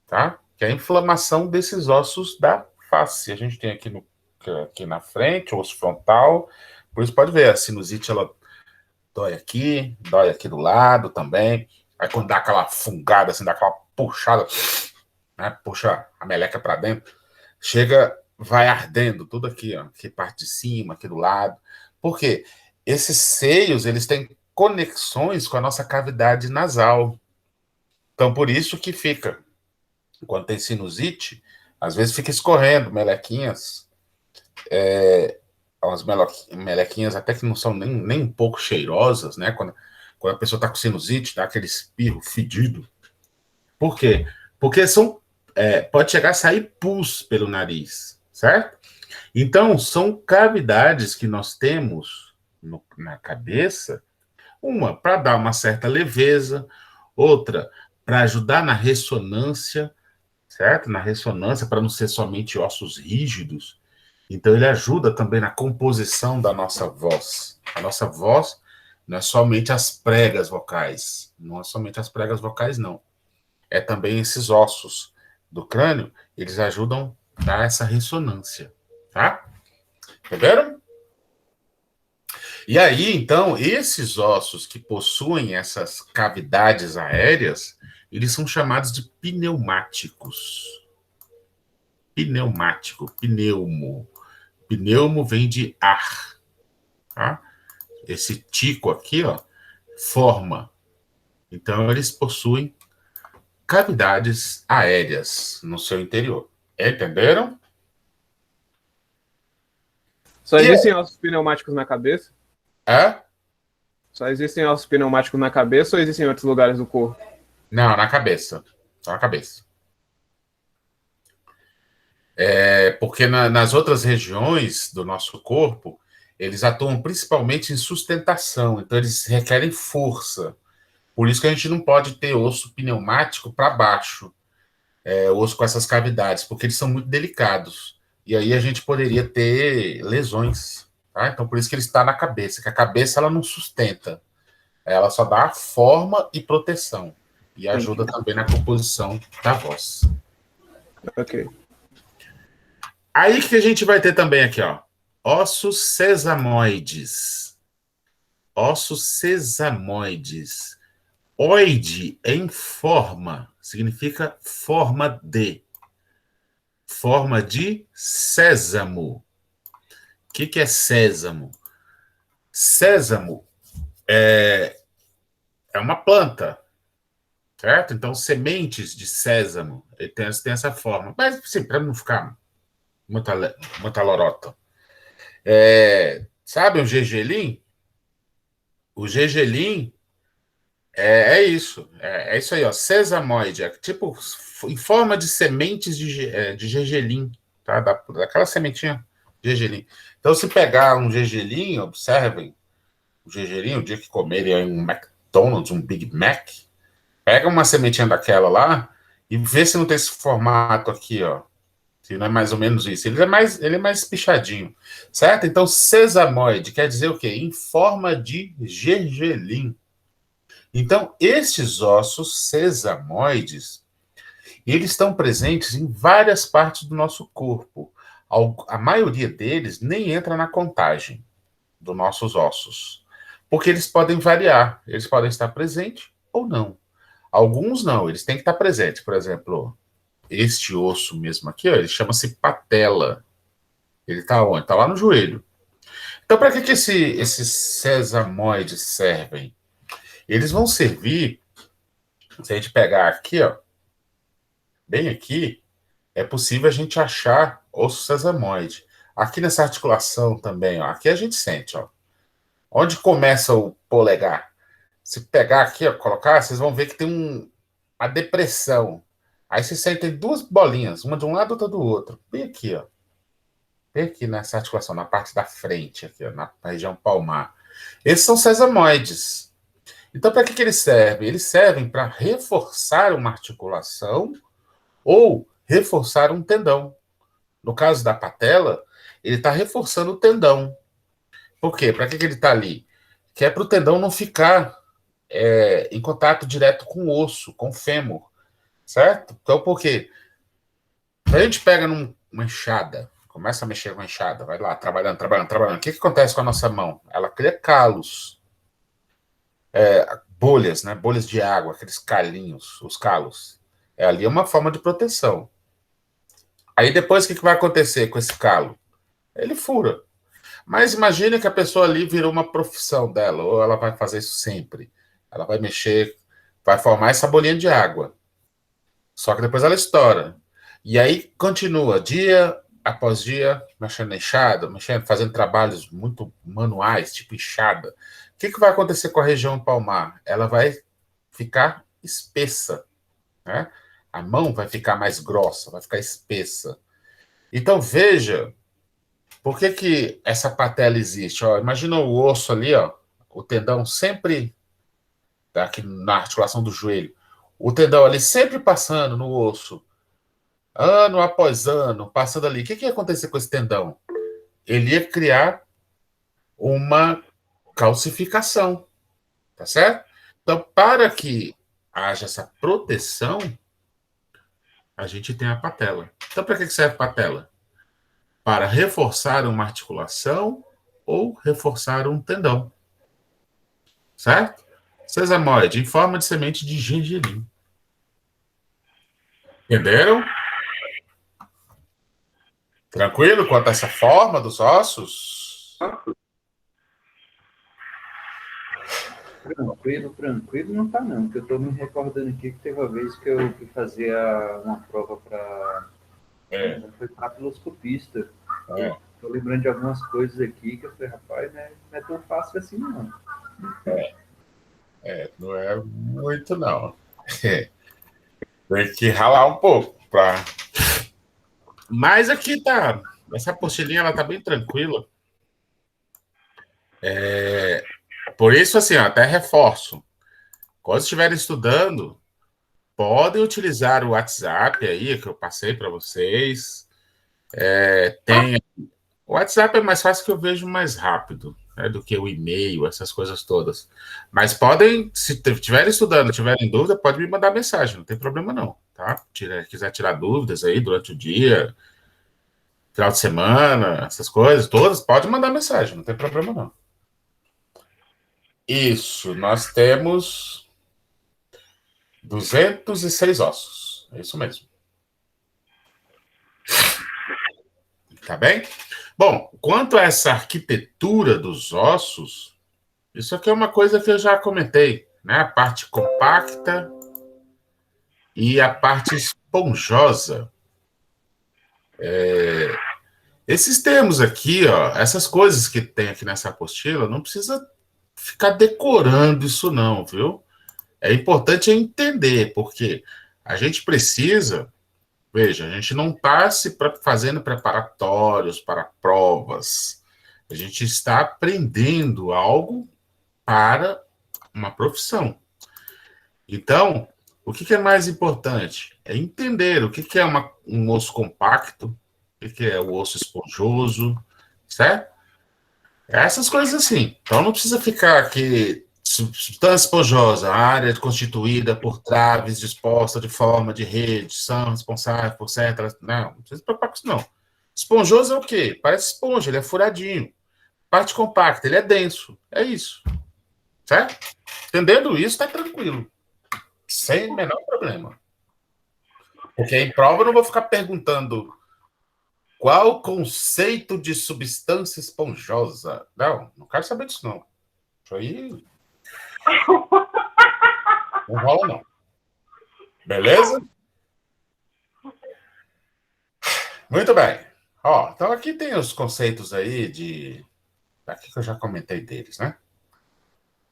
Speaker 1: tá? Que é a inflamação desses ossos da face. A gente tem aqui na frente, o osso frontal, por isso pode ver, a sinusite, ela dói aqui do lado também. Aí quando dá aquela fungada, assim, dá aquela puxada, né? Puxa a meleca para dentro, chega, vai ardendo tudo aqui, ó, aqui parte de cima, aqui do lado. Por quê? Esses seios, eles têm conexões com a nossa cavidade nasal. Então, por isso que fica, quando tem sinusite, às vezes fica escorrendo melequinhas, umas melequinhas até que não são nem um pouco cheirosas, né? Quando a pessoa está com sinusite, dá aquele espirro fedido. Por quê? Porque pode chegar a sair pus pelo nariz, certo? Então, são cavidades que nós temos na cabeça, uma para dar uma certa leveza, outra para ajudar na ressonância, certo? Na ressonância, para não ser somente ossos rígidos. Então, ele ajuda também na composição da nossa voz. A nossa voz não é somente as pregas vocais. Não é somente as pregas vocais, não. É também esses ossos do crânio, eles ajudam a dar essa ressonância, tá? Entenderam? E aí, então, esses ossos que possuem essas cavidades aéreas, eles são chamados de pneumáticos. Pneumático, pneumo. Pneumo vem de ar, tá? Esse tico aqui, ó, forma. Então, eles possuem cavidades aéreas no seu interior. Entenderam?
Speaker 5: Só existem ossos pneumáticos na cabeça?
Speaker 1: É?
Speaker 5: Só existem ossos pneumáticos na cabeça ou existem em outros lugares do corpo?
Speaker 1: Não, na cabeça. Só na cabeça. Porque nas outras regiões do nosso corpo, eles atuam principalmente em sustentação, então eles requerem força. Por isso que a gente não pode ter osso pneumático para baixo, osso com essas cavidades, porque eles são muito delicados. E aí a gente poderia ter lesões. Tá? Então por isso que ele está na cabeça, que a cabeça ela não sustenta. Ela só dá forma e proteção. E ajuda também na composição da voz.
Speaker 5: Ok.
Speaker 1: Aí que a gente vai ter também aqui, ó, ossos sesamoides. Ossos sesamoides. Oide em forma, significa forma de sésamo. que é sésamo? Sésamo é uma planta, certo? Então, sementes de sésamo, ele tem essa forma. Mas, assim, para não ficar muita lorota. Sabe o gergelim? O gergelim isso. É isso aí, ó. Sesamoide. É tipo em forma de sementes de gergelim, tá? Daquela sementinha de gergelim. Então, se pegar um gergelim, observem, o gergelim, o dia que comerem aí um McDonald's, um Big Mac, pega uma sementinha daquela lá e vê se não tem esse formato aqui, ó. Se não é mais ou menos isso. Ele é mais pichadinho, certo? Então, sesamoide quer dizer o quê? Em forma de gergelim. Então, estes ossos sesamoides, eles estão presentes em várias partes do nosso corpo. A maioria deles nem entra na contagem dos nossos ossos, porque eles podem variar, eles podem estar presentes ou não. Alguns não, eles têm que estar presentes. Por exemplo, este osso mesmo aqui, ó, ele chama-se patela. Ele está onde? Está lá no joelho. Então, para que esses sesamoides servem? Eles vão servir, se a gente pegar aqui, ó, bem aqui, é possível a gente achar osso sesamoide. Aqui nessa articulação também, ó, aqui a gente sente, ó. Onde começa o polegar? Se pegar aqui, ó, colocar, vocês vão ver que tem uma depressão. Aí vocês sentem duas bolinhas, uma de um lado, outra do outro. Bem aqui, ó. Bem aqui nessa articulação, na parte da frente, aqui, ó, na região palmar. Esses são sesamoides. Então, para que eles servem? Eles servem para reforçar uma articulação ou reforçar um tendão. No caso da patela, ele está reforçando o tendão. Por quê? Para que ele está ali? Que é para o tendão não ficar em contato direto com o osso, com o fêmur, certo? Então, por quê? Se a gente pega numa enxada, começa a mexer com a enxada, vai lá, trabalhando. O que acontece com a nossa mão? Ela cria calos, bolhas, né? Bolhas de água, aqueles calinhos, os calos. Ali é uma forma de proteção. Aí depois, o que vai acontecer com esse calo? Ele fura. Mas imagine que a pessoa ali virou uma profissão dela, ou ela vai fazer isso sempre. Ela vai mexer, vai formar essa bolinha de água. Só que depois ela estoura. E aí continua, dia após dia, mexendo na enxada, fazendo trabalhos muito manuais, tipo enxada. O que vai acontecer com a região palmar? Ela vai ficar espessa, né? A mão vai ficar mais grossa, vai ficar espessa. Então, veja, por que essa patela existe? Ó, imagina o osso ali, ó, o tendão sempre, aqui na articulação do joelho, o tendão ali sempre passando no osso, ano após ano, passando ali. O que ia acontecer com esse tendão? Ele ia criar uma calcificação, tá certo? Então, para que haja essa proteção, a gente tem a patela. Então, para que serve a patela? Para reforçar uma articulação ou reforçar um tendão. Certo? Sesamoide, em forma de semente de gergelim. Entenderam? Tranquilo quanto a essa forma dos ossos?
Speaker 6: Tranquilo não tá não, porque eu tô me recordando aqui que teve uma vez que eu fui fazer uma prova para foi papiloscopista. Tô lembrando de algumas coisas aqui que eu falei, rapaz, né, não é tão fácil assim não.
Speaker 1: Não é muito não. Tem que ralar um pouco para. Mas aqui tá, essa apostilinha ela tá bem tranquila. Por isso, assim, ó, até reforço. Quando estiverem estudando, podem utilizar o WhatsApp aí, que eu passei para vocês. O WhatsApp é mais fácil que eu vejo mais rápido, né, do que o e-mail, essas coisas todas. Mas podem, se estiverem estudando, tiverem dúvida, pode me mandar mensagem, não tem problema não, tá? Quiser tirar dúvidas aí durante o dia, final de semana, essas coisas todas, pode mandar mensagem, não tem problema não. Isso, nós temos 206 ossos, é isso mesmo. Tá bem? Bom, quanto a essa arquitetura dos ossos, isso aqui é uma coisa que eu já comentei, né? A parte compacta e a parte esponjosa. Esses termos aqui, ó, essas coisas que tem aqui nessa apostila, não precisa ficar decorando isso não, viu? É importante entender, porque a gente precisa, veja, a gente não está fazendo preparatórios para provas. A gente está aprendendo algo para uma profissão. Então, o que é mais importante? É entender o que é um osso compacto, o que é o osso esponjoso, certo? Essas coisas assim. Então, não precisa ficar aqui substância esponjosa, área constituída por traves dispostas de forma de rede, são responsáveis por certas... Não precisa se preocupar com isso, não. Esponjoso é o quê? Parece esponja, ele é furadinho. Parte compacta, ele é denso. É isso. Certo? Entendendo isso, está tranquilo. Sem o menor problema. Porque em prova eu não vou ficar perguntando qual o conceito de substância esponjosa. Não quero saber disso, não. Isso aí não rola, não. Beleza? Muito bem. Ó, então aqui tem os conceitos aí aqui que eu já comentei deles, né?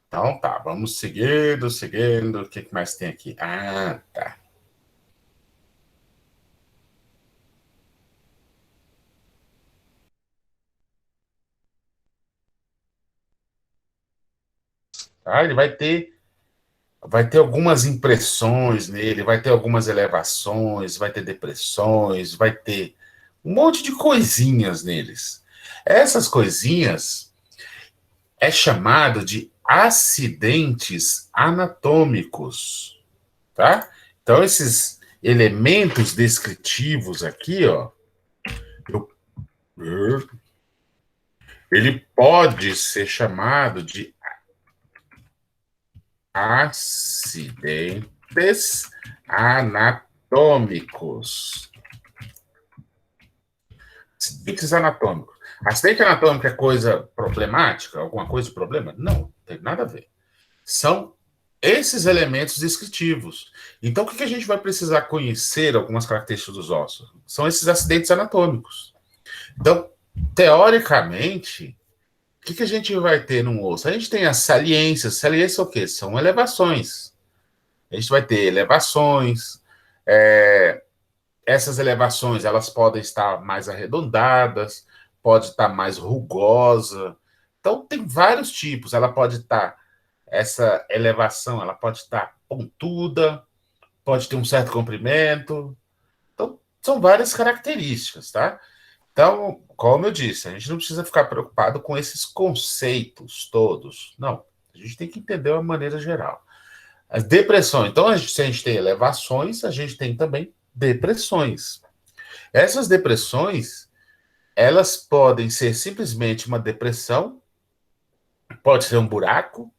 Speaker 1: Então tá, vamos seguindo. O que mais tem aqui? Ah, tá. Tá, ele vai ter algumas impressões nele, vai ter algumas elevações, vai ter depressões, vai ter um monte de coisinhas neles. Essas coisinhas é chamado de acidentes anatômicos, tá? Então, esses elementos descritivos aqui, ó, ele pode ser chamado de acidentes anatômicos. Acidentes anatômicos. Acidente anatômico é coisa problemática? Alguma coisa de problema? Não tem nada a ver. São esses elementos descritivos. Então, o que a gente vai precisar conhecer algumas características dos ossos? São esses acidentes anatômicos. Então, teoricamente, o que a gente vai ter num osso? A gente tem as saliências. Saliência é o quê? São elevações. A gente vai ter elevações. Essas elevações, elas podem estar mais arredondadas, pode estar mais rugosa. Então, tem vários tipos. Ela pode estar, essa elevação, ela pode estar pontuda, pode ter um certo comprimento. Então, são várias características, tá? Então, como eu disse, a gente não precisa ficar preocupado com esses conceitos todos. Não, a gente tem que entender de uma maneira geral. As depressões. Então, se a gente tem elevações, a gente tem também depressões. Essas depressões, elas podem ser simplesmente uma depressão, pode ser um buraco,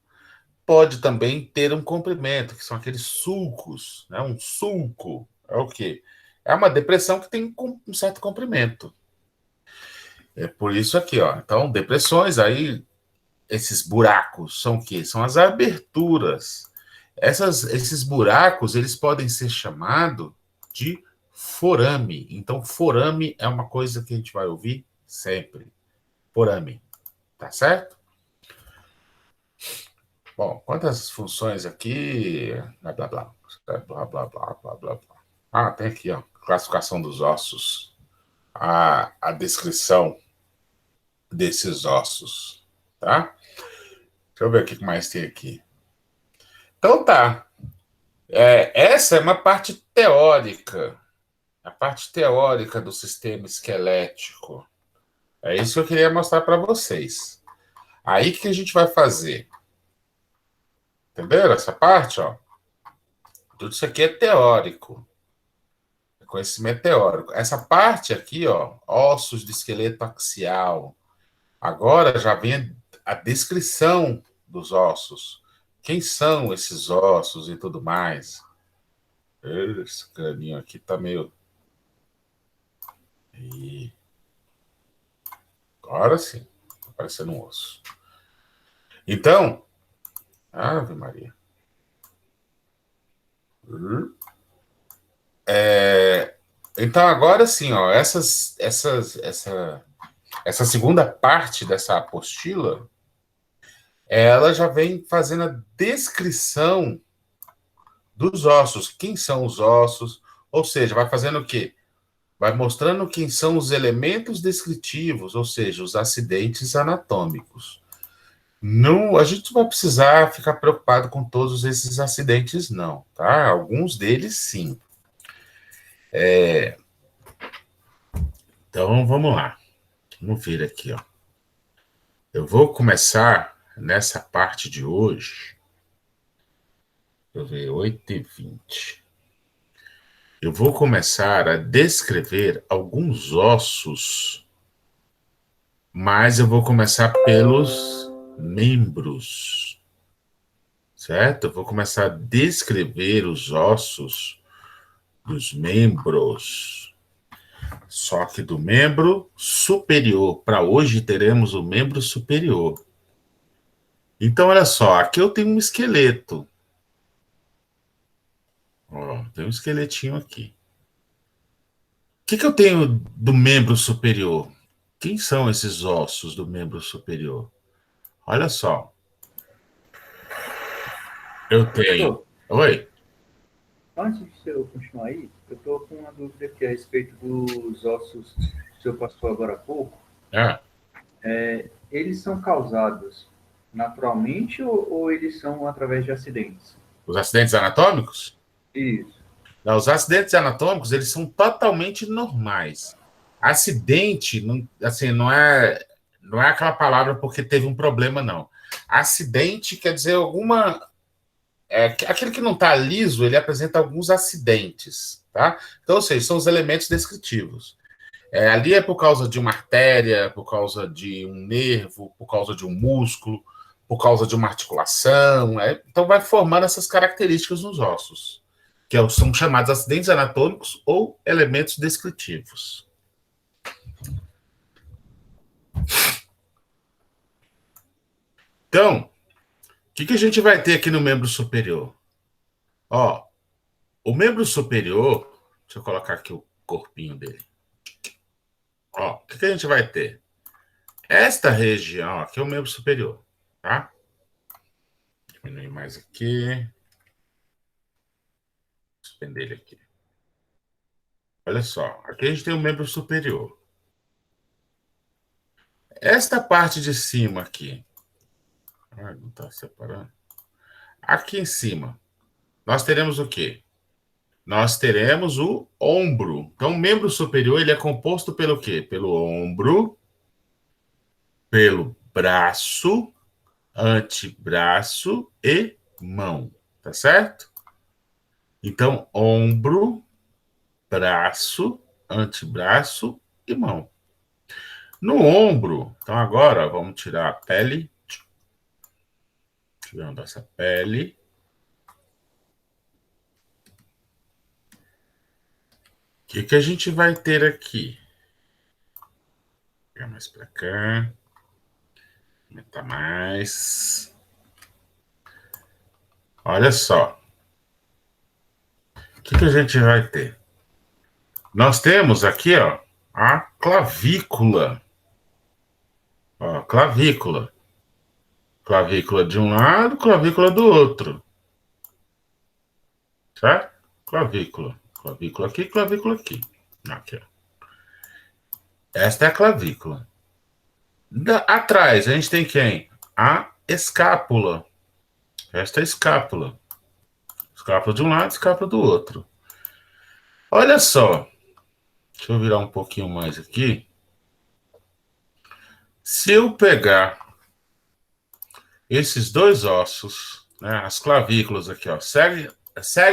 Speaker 1: pode também ter um comprimento, que são aqueles sulcos, né? Um sulco é o quê? É uma depressão que tem um certo comprimento. É por isso aqui, ó. Então, depressões, aí, esses buracos são o quê? São as aberturas. Esses buracos, eles podem ser chamados de forame. Então, forame é uma coisa que a gente vai ouvir sempre. Forame. Tá certo? Bom, quantas funções aqui? Blá, blá, blá. Blá, blá, blá, blá, blá, blá. Ah, tem aqui, ó. Classificação dos ossos. A descrição desses ossos. Tá? Deixa eu ver o que mais tem aqui. Então tá. Essa é uma parte teórica. A parte teórica do sistema esquelético. É isso que eu queria mostrar para vocês. Aí o que a gente vai fazer? Entenderam essa parte? Ó? Tudo isso aqui é teórico. É conhecimento teórico. Essa parte aqui, ó, ossos de esqueleto axial. Agora já vem a descrição dos ossos. Quem são esses ossos e tudo mais. Esse caninho aqui tá meio... Agora sim. Tá parecendo um osso. Então, Ave Maria. Então, agora sim, ó, essa segunda parte dessa apostila, ela já vem fazendo a descrição dos ossos. Quem são os ossos? Ou seja, vai fazendo o quê? Vai mostrando quem são os elementos descritivos, ou seja, os acidentes anatômicos. Não, a gente não vai precisar ficar preocupado com todos esses acidentes, não, tá? Alguns deles, sim. Então, vamos lá. Vamos ver aqui, ó. Eu vou começar nessa parte de hoje. Deixa eu ver, 8h20. Eu vou começar a descrever alguns ossos, mas eu vou começar pelos membros, certo? Eu vou começar a descrever os ossos dos membros. Só que do membro superior. Para hoje teremos o membro superior. Então, olha só, aqui eu tenho um esqueleto. Ó, tem um esqueletinho aqui. O que eu tenho do membro superior? Quem são esses ossos do membro superior? Olha só. Eu tenho... Oi?
Speaker 6: Antes de eu continuar aí, eu estou com uma dúvida aqui a respeito dos ossos que o senhor passou agora há pouco. Eles são causados naturalmente ou eles são através de acidentes?
Speaker 1: Os acidentes anatômicos?
Speaker 6: Isso.
Speaker 1: Não, os acidentes anatômicos, eles são totalmente normais. Acidente, não, assim, não é aquela palavra porque teve um problema, não. Acidente quer dizer alguma... aquele que não está liso, ele apresenta alguns acidentes, tá? Então, ou seja, são os elementos descritivos. Ali é por causa de uma artéria, por causa de um nervo, por causa de um músculo, por causa de uma articulação. Então, vai formando essas características nos ossos, que são chamados acidentes anatômicos ou elementos descritivos. Então, o que a gente vai ter aqui no membro superior? Ó, o membro superior, deixa eu colocar aqui o corpinho dele. Ó, o que a gente vai ter? Esta região aqui é o membro superior, tá? Diminuir mais aqui. Suspender ele aqui. Olha só, aqui a gente tem o membro superior. Esta parte de cima aqui. Não está separando. Aqui em cima, nós teremos o quê? Nós teremos o ombro. Então, o membro superior ele é composto pelo quê? Pelo ombro, pelo braço, antebraço e mão. Tá certo? Então, ombro, braço, antebraço e mão. No ombro, então agora vamos tirar a pele. Tirando essa pele. O que a gente vai ter aqui? Vou pegar mais para cá. Aumentar mais. Olha só. O que a gente vai ter? Nós temos aqui, ó, a clavícula. Ó, clavícula. Clavícula de um lado, clavícula do outro. Certo? Clavícula. Clavícula aqui, clavícula aqui. Aqui, ó. Esta é a clavícula. Atrás, a gente tem quem? A escápula. Esta é a escápula. Escápula de um lado, escápula do outro. Olha só. Deixa eu virar um pouquinho mais aqui. Se eu pegar esses dois ossos, né, as clavículas aqui, ó, segue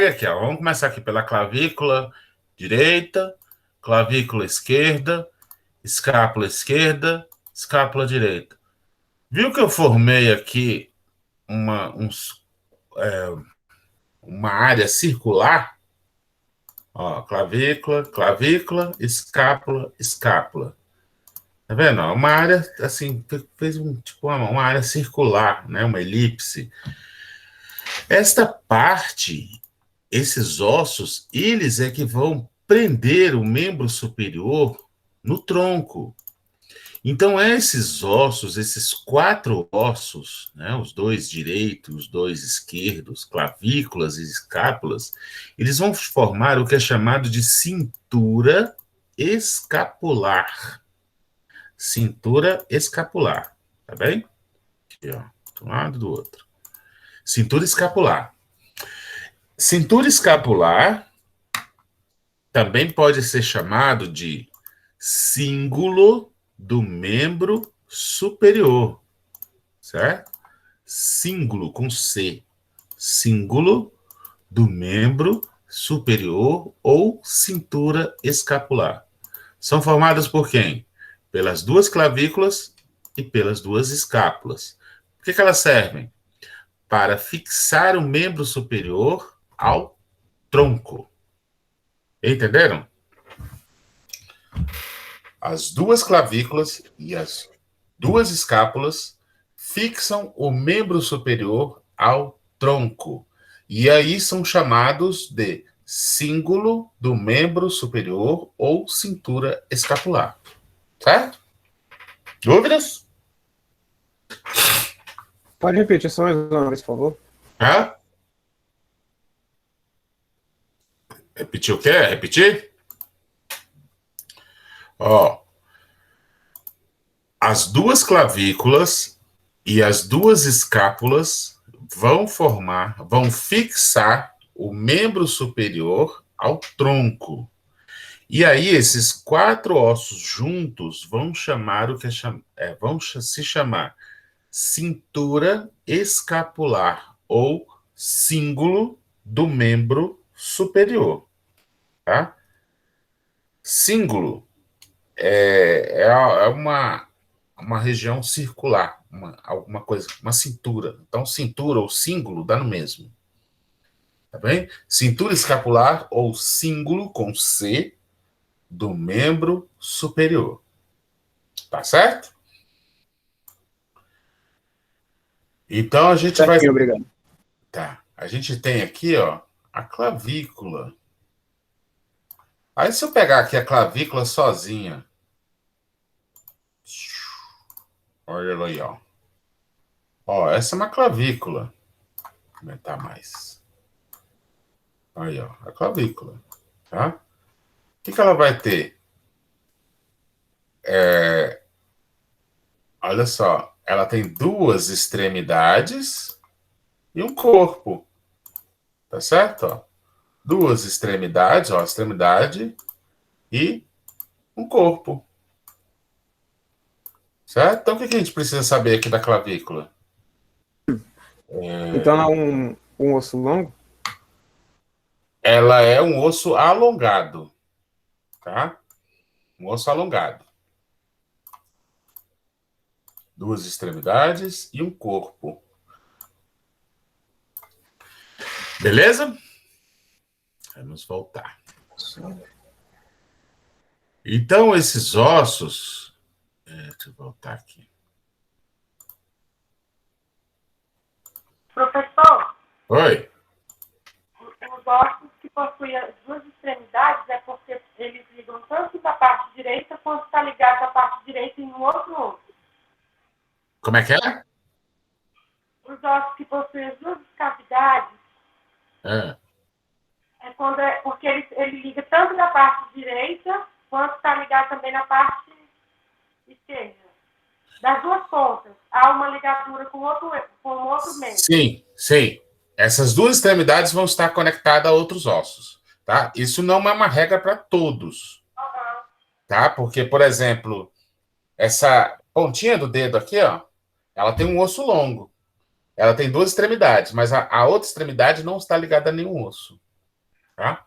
Speaker 1: aqui, ó. Vamos começar aqui pela clavícula direita, clavícula esquerda, escápula direita. Viu que eu formei aqui uma área circular? Ó, clavícula, escápula. Tá vendo? Uma área, assim, fez tipo uma área circular, né? Uma elipse. Esta parte, esses ossos, eles é que vão prender o membro superior no tronco. Então, esses ossos, esses 4 ossos, né, os 2 direitos, os 2 esquerdos, clavículas e escápulas, eles vão formar o que é chamado de cintura escapular. Cintura escapular, tá bem? Aqui, ó, de um lado do outro. Cintura escapular. Cintura escapular também pode ser chamado de cíngulo do membro superior, certo? Cíngulo com C. Cíngulo do membro superior ou cintura escapular. São formadas por quem? Pelas 2 clavículas e pelas 2 escápulas. Por que elas servem? Para fixar o membro superior ao tronco. Entenderam? As 2 clavículas e as 2 escápulas fixam o membro superior ao tronco. E aí são chamados de cíngulo do membro superior ou cintura escapular. Certo? Dúvidas?
Speaker 5: Pode repetir só mais uma vez, por favor?
Speaker 1: Hã? Repetir o quê? Repetir? Ó, as 2 clavículas e as 2 escápulas vão fixar o membro superior ao tronco. E aí, esses 4 ossos juntos vão chamar vão se chamar cintura escapular ou cíngulo do membro superior. Tá? Cíngulo é uma região circular, alguma coisa, uma cintura. Então, cintura ou cíngulo dá no mesmo. Tá bem? Cintura escapular ou cíngulo com C do membro superior. Tá certo? Então, a gente vai...
Speaker 5: Obrigado.
Speaker 1: Tá. A gente tem aqui, ó, a clavícula. Aí, se eu pegar aqui a clavícula sozinha... Olha ela aí, ó. Ó, essa é uma clavícula. Vou aumentar mais. Aí, ó, a clavícula. Tá? O que ela vai ter? Olha só, ela tem 2 extremidades e um corpo. Tá certo? Ó? 2 extremidades, ó, extremidade e um corpo. Certo? Então, o que a gente precisa saber aqui da clavícula?
Speaker 5: Então, não é um osso longo?
Speaker 1: Ela é um osso alongado. Tá? Um osso alongado. 2 extremidades e um corpo. Beleza? Vamos voltar. Então, esses ossos... deixa eu voltar aqui.
Speaker 3: Professor,
Speaker 1: Oi?
Speaker 3: os ossos que possuem as 2 extremidades é porque eles ligam tanto da parte direita quanto está ligado à parte direita em um outro osso.
Speaker 1: Como é que é?
Speaker 3: Os ossos que possuem as 2 cavidades
Speaker 1: É.
Speaker 3: porque ele liga tanto da parte direita quanto está ligado também na parte esquerda. Das 2 pontas, há uma ligadura com outro membro.
Speaker 1: Sim, sim. Essas 2 extremidades vão estar conectadas a outros ossos, tá? Isso não é uma regra para todos, tá? Porque, por exemplo, essa pontinha do dedo aqui, ó, ela tem um osso longo. Ela tem 2 extremidades, mas a outra extremidade não está ligada a nenhum osso, tá?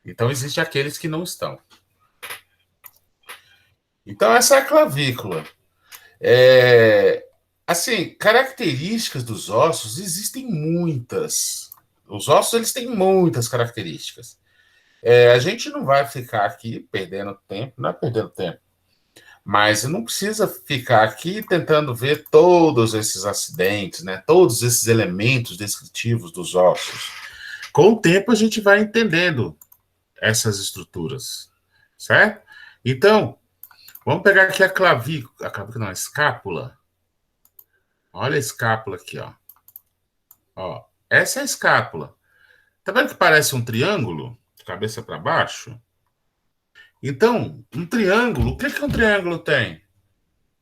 Speaker 1: Então, existem aqueles que não estão. Então, essa é a clavícula. Assim, características dos ossos, existem muitas. Os ossos, eles têm muitas características. A gente não vai ficar aqui perdendo tempo, não é perdendo tempo, Mas não precisa ficar aqui tentando ver todos esses acidentes, né? Todos esses elementos descritivos dos ossos. Com o tempo, a gente vai entendendo essas estruturas, certo? Então, vamos pegar aqui a clavícula não, a escápula. Olha a escápula aqui, ó. Ó, essa é a escápula. Tá vendo que parece um triângulo? De cabeça para baixo? Então, um triângulo, o que que um triângulo tem?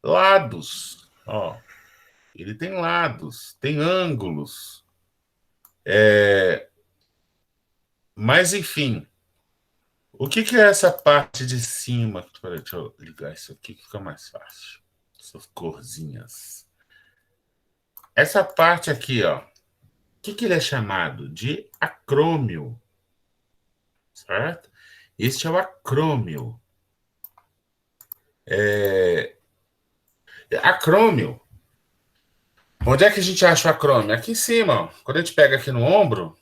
Speaker 1: Lados, ó. Ele tem lados, tem ângulos. Mas, enfim, o que que é essa parte de cima? Peraí, deixa eu ligar isso aqui que fica mais fácil. Essas corzinhas. Essa parte aqui, ó. O que que ele é chamado? De acrômio. Certo? Este é o acrômio. Acrômio. Onde é que a gente acha o acrômio? Aqui em cima, ó. Quando a gente pega aqui no ombro,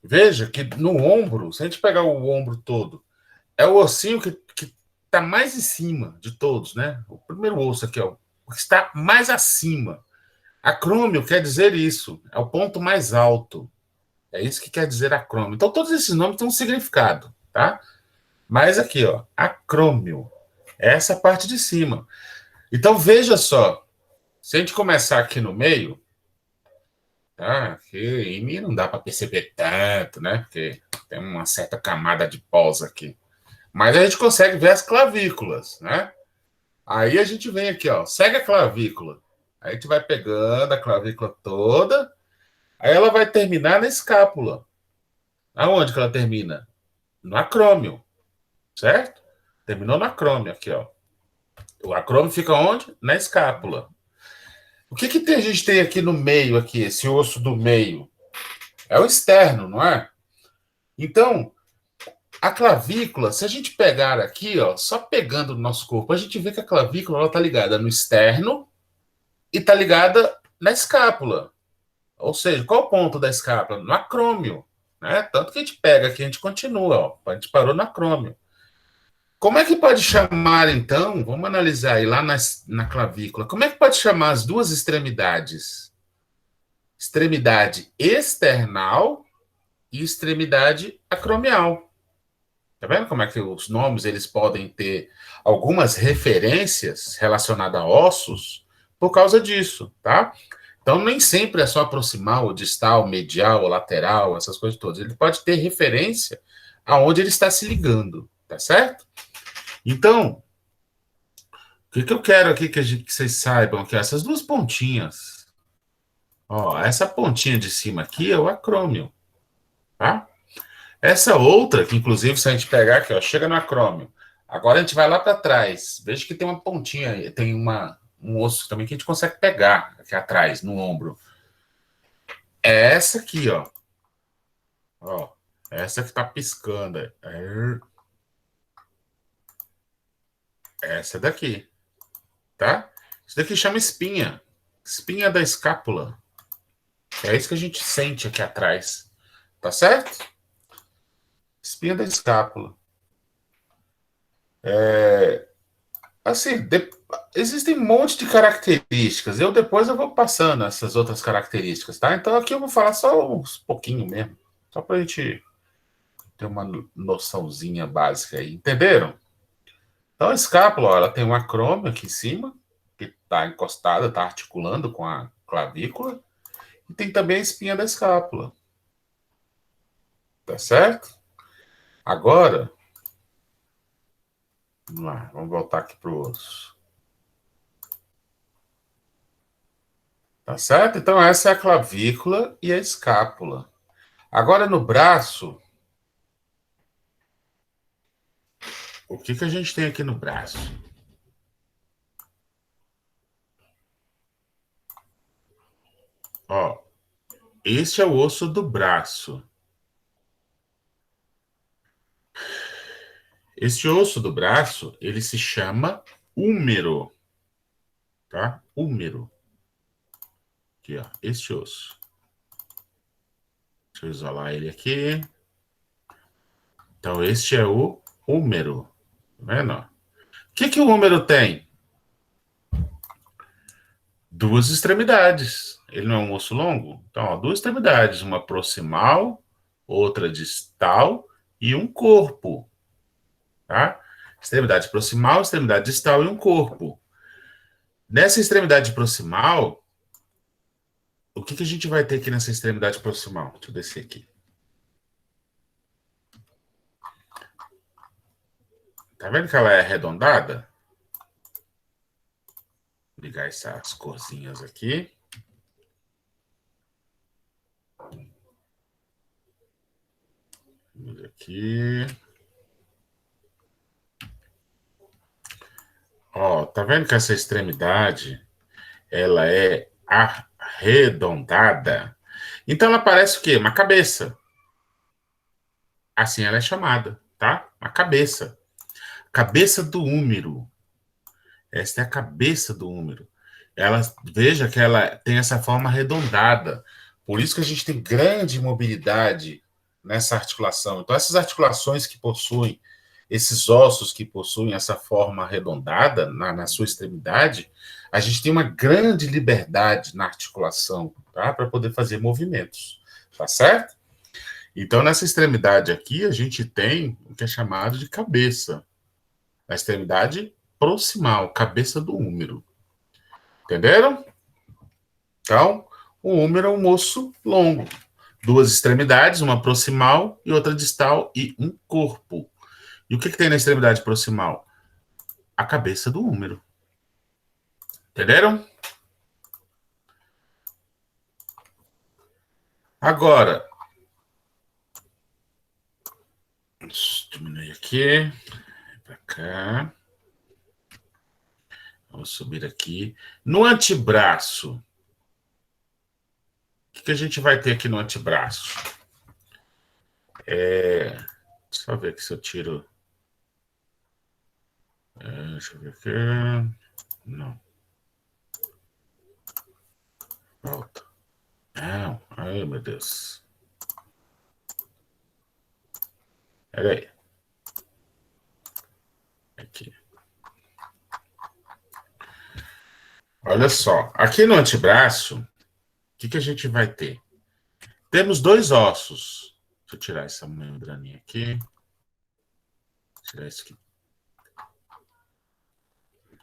Speaker 1: veja que no ombro, se a gente pegar o ombro todo, é o ossinho que está mais em cima de todos, né? O primeiro osso aqui, ó, o que está mais acima. Acrômio quer dizer isso, é o ponto mais alto. É isso que quer dizer acrômio. Então, todos esses nomes têm um significado, tá? Mas aqui, ó, acrômio, é essa parte de cima. Então, veja só, se a gente começar aqui no meio, tá? Que em mim não dá para perceber tanto, né? Porque tem uma certa camada de pós aqui. Mas a gente consegue ver as clavículas, né? Aí a gente vem aqui, ó, segue a clavícula. Aí a gente vai pegando a clavícula toda, aí ela vai terminar na escápula. Aonde que ela termina? No acrômio, certo? Terminou no acrômio aqui, ó. O acrômio fica onde? Na escápula. O que que a gente tem aqui no meio, aqui, esse osso do meio? É o externo, não é? Então, a clavícula, se a gente pegar aqui, ó, só pegando no nosso corpo, a gente vê que a clavícula ela tá ligada no externo e tá ligada na escápula. Ou seja, qual o ponto da escápula? No acrômio, né? Tanto que a gente pega aqui, a gente continua, ó, a gente parou no acrômio. Como é que pode chamar, então, vamos analisar aí lá na clavícula, como é que pode chamar as duas extremidades? Extremidade external e extremidade acromial. Tá vendo como é que os nomes eles podem ter algumas referências relacionadas a ossos por causa disso, tá? Então, nem sempre é só aproximal, ou distal, medial, ou lateral, essas coisas todas. Ele pode ter referência aonde ele está se ligando, tá certo? Então, o que eu quero aqui que vocês saibam que essas duas pontinhas, ó, essa pontinha de cima aqui é o acrômio, tá? Essa outra, que inclusive se a gente pegar aqui, ó, chega no acrômio. Agora a gente vai lá para trás. Veja que tem uma pontinha, tem um osso também que a gente consegue pegar aqui atrás, no ombro. É essa aqui, ó. Ó, essa que tá piscando. Essa daqui, tá? Isso daqui chama espinha. Espinha da escápula. É isso que a gente sente aqui atrás. Tá certo? Espinha da escápula. Assim, existem um monte de características. Depois eu vou passando essas outras características, tá? Então aqui eu vou falar só uns pouquinho mesmo. Só pra gente ter uma noçãozinha básica aí. Entenderam? Então a escápula, ó, ela tem um acrômio aqui em cima, que está encostada, está articulando com a clavícula. E tem também a espinha da escápula. Tá certo? Agora, vamos lá, vamos voltar aqui para o osso. Tá certo? Então, essa é a clavícula e a escápula. Agora, no braço, o que que a gente tem aqui no braço? Ó, este é o osso do braço. Este osso do braço, ele se chama húmero, tá? Húmero. Aqui, ó, este osso. Deixa eu isolar ele aqui. Então, este é o húmero. Tá vendo? que o húmero tem? Duas extremidades. Ele não é um osso longo? Então, ó, duas extremidades, uma proximal, outra distal e um corpo. Tá? Extremidade proximal, extremidade distal e um corpo. Nessa extremidade proximal, o que a gente vai ter aqui nessa extremidade proximal? Deixa eu descer aqui. Tá vendo que ela é arredondada? Vou ligar essas corzinhas aqui. Vamos aqui. Ó, tá vendo que essa extremidade, ela é arredondada? Então ela parece o quê? Uma cabeça. Assim ela é chamada, tá? Uma cabeça. Cabeça do húmero. Esta é a cabeça do húmero. Veja que ela tem essa forma arredondada. Por isso que a gente tem grande mobilidade nessa articulação. Então, essas articulações que possuem, esses ossos que possuem essa forma arredondada na sua extremidade, a gente tem uma grande liberdade na articulação, tá? Para poder fazer movimentos. Tá certo? Então, nessa extremidade aqui, a gente tem o que é chamado de cabeça. A extremidade proximal, cabeça do húmero. Entenderam? Então, o húmero é um osso longo. Duas extremidades, uma proximal e outra distal e um corpo. E o que tem na extremidade proximal? A cabeça do húmero. Entenderam? Agora, deixa eu diminuir aqui. Para cá. Vamos subir aqui. No antebraço, o que a gente vai ter aqui no antebraço? Deixa eu ver aqui se eu tiro. Deixa eu ver aqui. Não. Volta. Não. Ai, meu Deus. Peraí. Aqui. Olha só. Aqui no antebraço, o que a gente vai ter? Temos dois ossos. Deixa eu tirar essa membraninha aqui. Tirar isso aqui.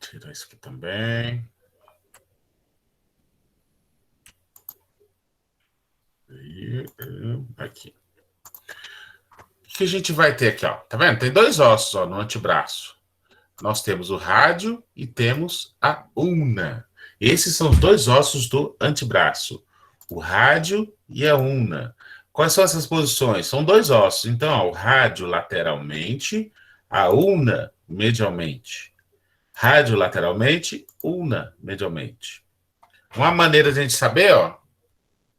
Speaker 1: Tirar isso aqui também. E aqui. O que a gente vai ter aqui, ó? Tá vendo? Tem dois ossos, ó, no antebraço. Nós temos o rádio e temos a ulna. Esses são os dois ossos do antebraço. O rádio e a ulna. Quais são essas posições? São dois ossos. Então, ó, o rádio lateralmente, a ulna medialmente. Rádio lateralmente, ulna medialmente. Uma maneira de a gente saber, ó,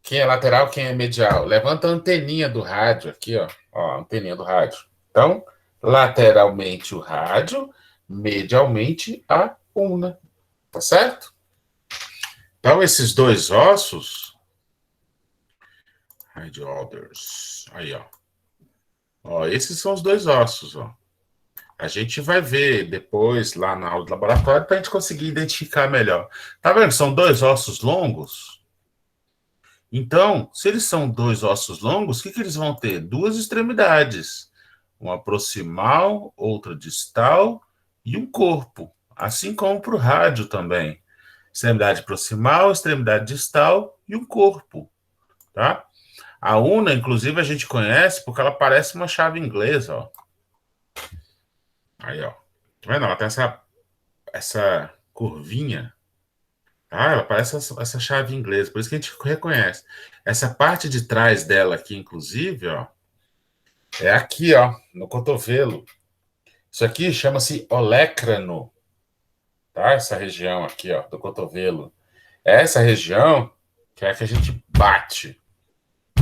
Speaker 1: quem é lateral, quem é medial. Levanta a anteninha do rádio aqui, ó. Ó, a anteninha do rádio. Então, lateralmente o rádio, medialmente a ulna. Tá certo? Então, esses dois ossos... Radiolders. Aí, ó. Ó, esses são os dois ossos, ó. A gente vai ver depois, lá na aula do laboratório, para a gente conseguir identificar melhor. Tá vendo? São dois ossos longos. Então, se eles são dois ossos longos, o que eles vão ter? Duas extremidades. Uma proximal, outra distal e um corpo. Assim como para o rádio também. Extremidade proximal, extremidade distal e um corpo. Tá? A ulna, inclusive, a gente conhece porque ela parece uma chave inglesa, ó. Aí, ó. Tá vendo? Ela tem essa curvinha. Tá? Ela parece essa chave inglesa. Por isso que a gente reconhece. Essa parte de trás dela aqui, inclusive, ó. É aqui, ó. No cotovelo. Isso aqui chama-se olecrano. Tá? Essa região aqui, ó. Do cotovelo. Essa região que é a que a gente bate.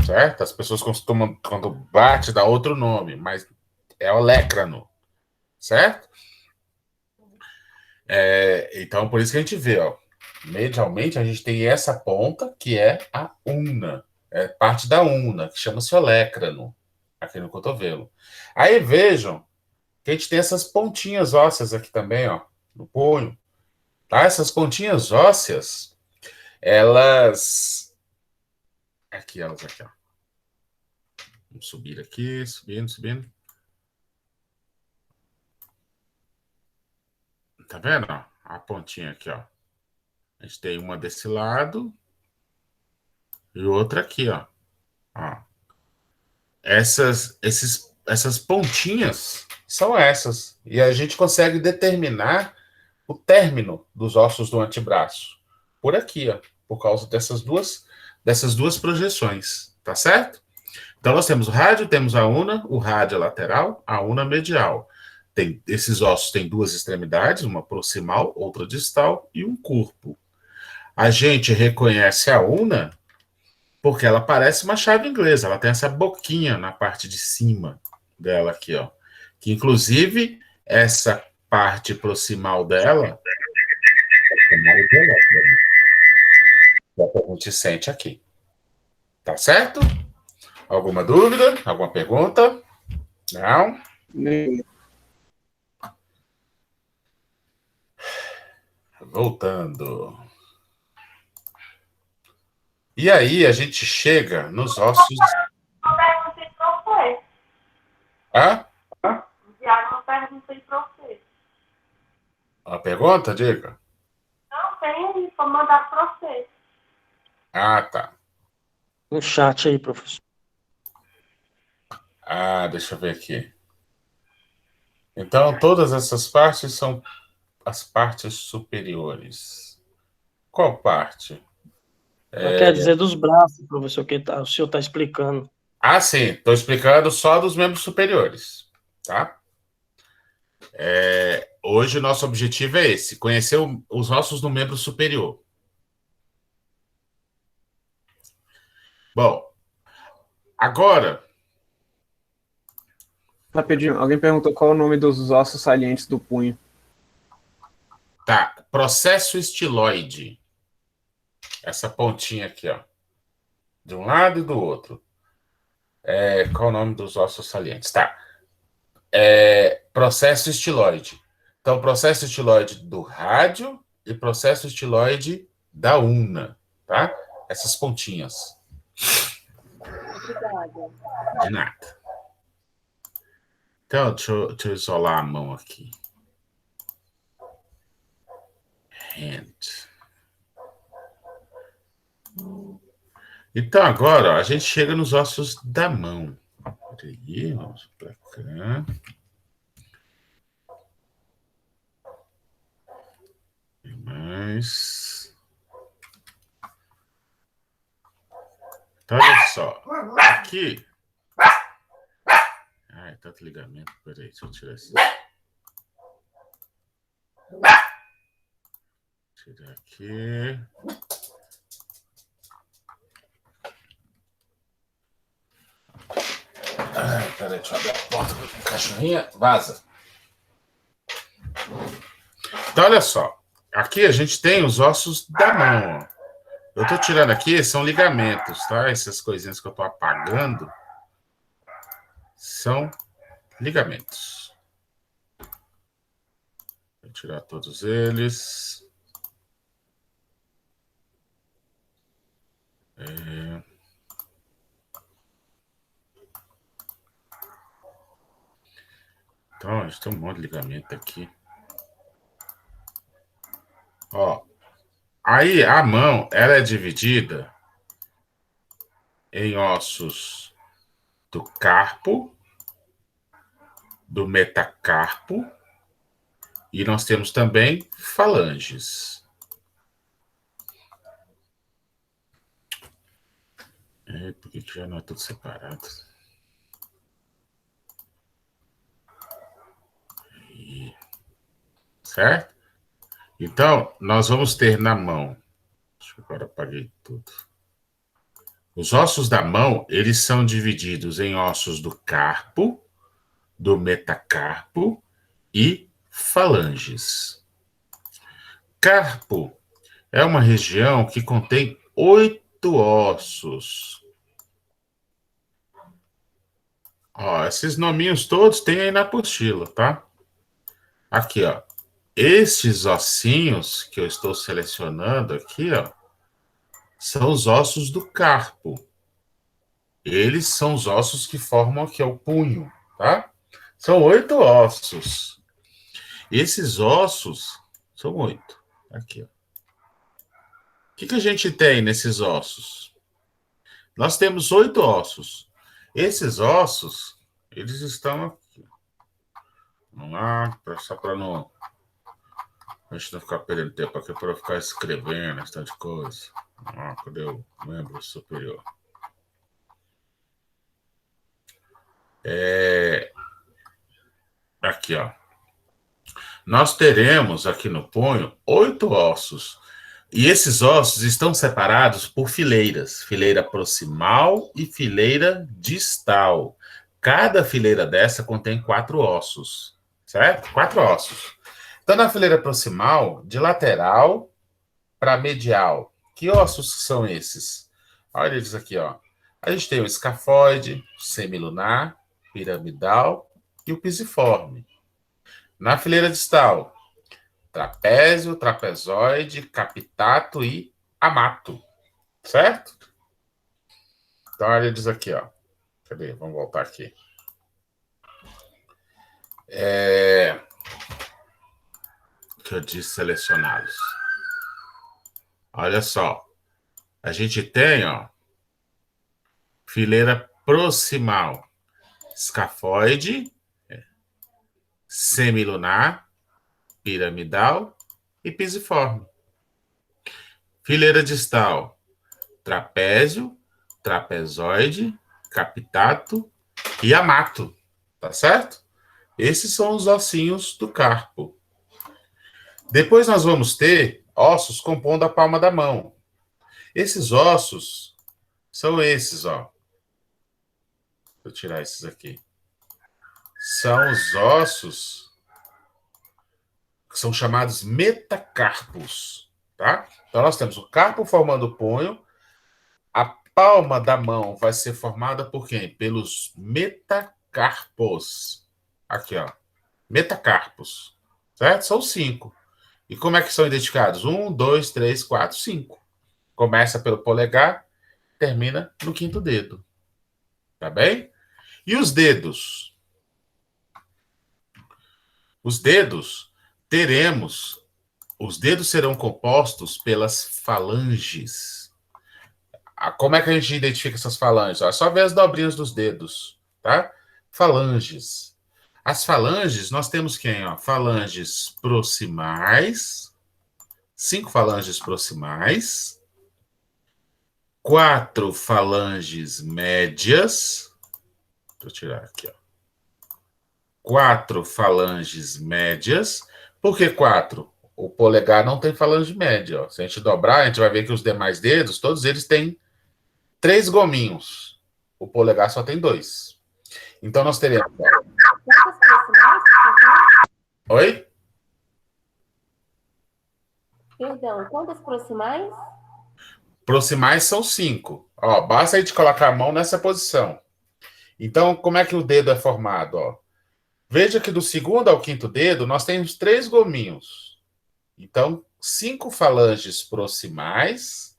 Speaker 1: Certo? As pessoas costumam, quando bate, dá outro nome. Mas é olecrano. Certo? Então, por isso que a gente vê, ó, medialmente, a gente tem essa ponta, que é a ulna. É parte da ulna, que chama-se olecrano, aqui no cotovelo. Aí, vejam que a gente tem essas pontinhas ósseas aqui também, ó, no punho. Tá? Essas pontinhas ósseas, elas... Aqui, elas aqui, ó. Vamos subir aqui, subindo, subindo. Tá vendo, ó? A pontinha aqui, ó. A gente tem uma desse lado e outra aqui, ó. Ó. Essas pontinhas são essas. E a gente consegue determinar o término dos ossos do antebraço. Por aqui, ó. Por causa dessas duas projeções. Tá certo? Então, nós temos o rádio, temos a una, o rádio é lateral, a una medial. Esses ossos têm duas extremidades, uma proximal, outra distal, e um corpo. A gente reconhece a una porque ela parece uma chave inglesa, ela tem essa boquinha na parte de cima dela aqui, ó. Que, inclusive, essa parte proximal dela é o que a gente sente aqui. Tá certo? Alguma dúvida? Alguma pergunta? Não? Voltando. E aí a gente chega nos ossos.
Speaker 3: Não perguntei pra você.
Speaker 1: Hã?
Speaker 3: O Diário não perguntei pra você.
Speaker 1: Uma pergunta, diga?
Speaker 3: Não tem, foi mandado pra você.
Speaker 1: Ah, tá.
Speaker 7: No chat aí, professor.
Speaker 1: Ah, deixa eu ver aqui. Então, todas essas partes são as partes superiores. Qual parte?
Speaker 7: Quer dizer dos braços, professor, que o senhor está explicando.
Speaker 1: Ah, sim. Estou explicando só dos membros superiores. Tá? Hoje o nosso objetivo é esse, conhecer os ossos do membro superior. Bom, agora...
Speaker 5: Rapidinho, alguém perguntou qual é o nome dos ossos salientes do punho.
Speaker 1: Tá, processo estiloide. Essa pontinha aqui, ó. De um lado e do outro. Qual o nome dos ossos salientes? Tá. Processo estiloide. Então, processo estiloide do rádio e processo estiloide da una, tá? Essas pontinhas.
Speaker 2: Obrigada.
Speaker 1: De nada. Então, deixa eu isolar a mão aqui. Hand. Então, agora, ó, a gente chega nos ossos da mão. Peraí, vamos pra cá. Tem mais. Então, olha só. Aqui. Ai, tanto ligamento. Peraí, deixa eu tirar isso. Tirar aqui. Ai, peraí, deixa eu abrir a porta com cachorrinha. Vaza. Então, olha só. Aqui a gente tem os ossos da mão, ó. Eu tô tirando aqui, são ligamentos, tá? Essas coisinhas que eu tô apagando são ligamentos. Vou tirar todos eles. Então, a gente tem um monte de ligamento aqui. Ó. Aí, a mão, ela é dividida em ossos do carpo, do metacarpo, e nós temos também falanges. Por que já não é tudo separado? Aí. Certo? Então, nós vamos ter na mão... Deixa eu agora apaguei tudo. Os ossos da mão, eles são divididos em ossos do carpo, do metacarpo e falanges. Carpo é uma região que contém 8 ossos. Ó, esses nominhos todos tem aí na apostila, tá? Aqui, ó. Estes ossinhos que eu estou selecionando aqui, ó, são os ossos do carpo. Eles são os ossos que formam aqui ó, o punho, tá? São 8 ossos. Esses ossos são 8. Aqui, ó. O que a gente tem nesses ossos? Nós temos 8 ossos. Esses ossos, eles estão aqui. Vamos lá, só para não... A gente não ficar perdendo tempo aqui para ficar escrevendo esse tanto de coisa. Ah, cadê o membro superior? Aqui, ó. Nós teremos aqui no punho 8 ossos. E esses ossos estão separados por fileiras. Fileira proximal e fileira distal. Cada fileira dessa contém 4 ossos. Certo? 4 ossos. Então, na fileira proximal, de lateral para medial, que ossos são esses? Olha eles aqui, ó. A gente tem o escafoide, semilunar, piramidal e o pisiforme. Na fileira distal, trapézio, trapezoide, capitato e amato. Certo? Então, olha eles aqui, ó. Cadê? Vamos voltar aqui. Que eu disse selecionados. Olha só. A gente tem, ó, fileira proximal, escafoide, semilunar, piramidal e pisiforme. Fileira distal, trapézio, trapezoide, capitato e amato. Tá certo? Esses são os ossinhos do carpo. Depois nós vamos ter ossos compondo a palma da mão. Esses ossos são esses, ó. Vou tirar esses aqui. São os ossos que são chamados metacarpos, tá? Então nós temos o carpo formando o punho, a palma da mão vai ser formada por quem? Pelos metacarpos. Aqui, ó. Metacarpos, certo? São 5. E como é que são identificados? 1, 2, 3, 4, 5. Começa pelo polegar, termina no 5º dedo. Tá bem? E os dedos? Os dedos teremos... Os dedos serão compostos pelas falanges. Como é que a gente identifica essas falanges? É só ver as dobrinhas dos dedos, tá? Falanges. As falanges, nós temos quem? Ó? Falanges proximais. 5 falanges proximais. 4 falanges médias. Deixa eu tirar aqui, ó. 4 falanges médias. Por que 4? O polegar não tem falange média. Ó. Se a gente dobrar, a gente vai ver que os demais dedos, todos eles têm 3 gominhos. O polegar só tem 2. Então, nós teremos...
Speaker 3: Quantas proximais?
Speaker 1: Oi?
Speaker 3: Perdão, quantas proximais?
Speaker 1: Proximais são 5. Ó, basta a gente colocar a mão nessa posição. Então, como é que o dedo é formado? Ó? Veja que do 2º ao 5º dedo, nós temos 3 gominhos. Então, 5 falanges proximais,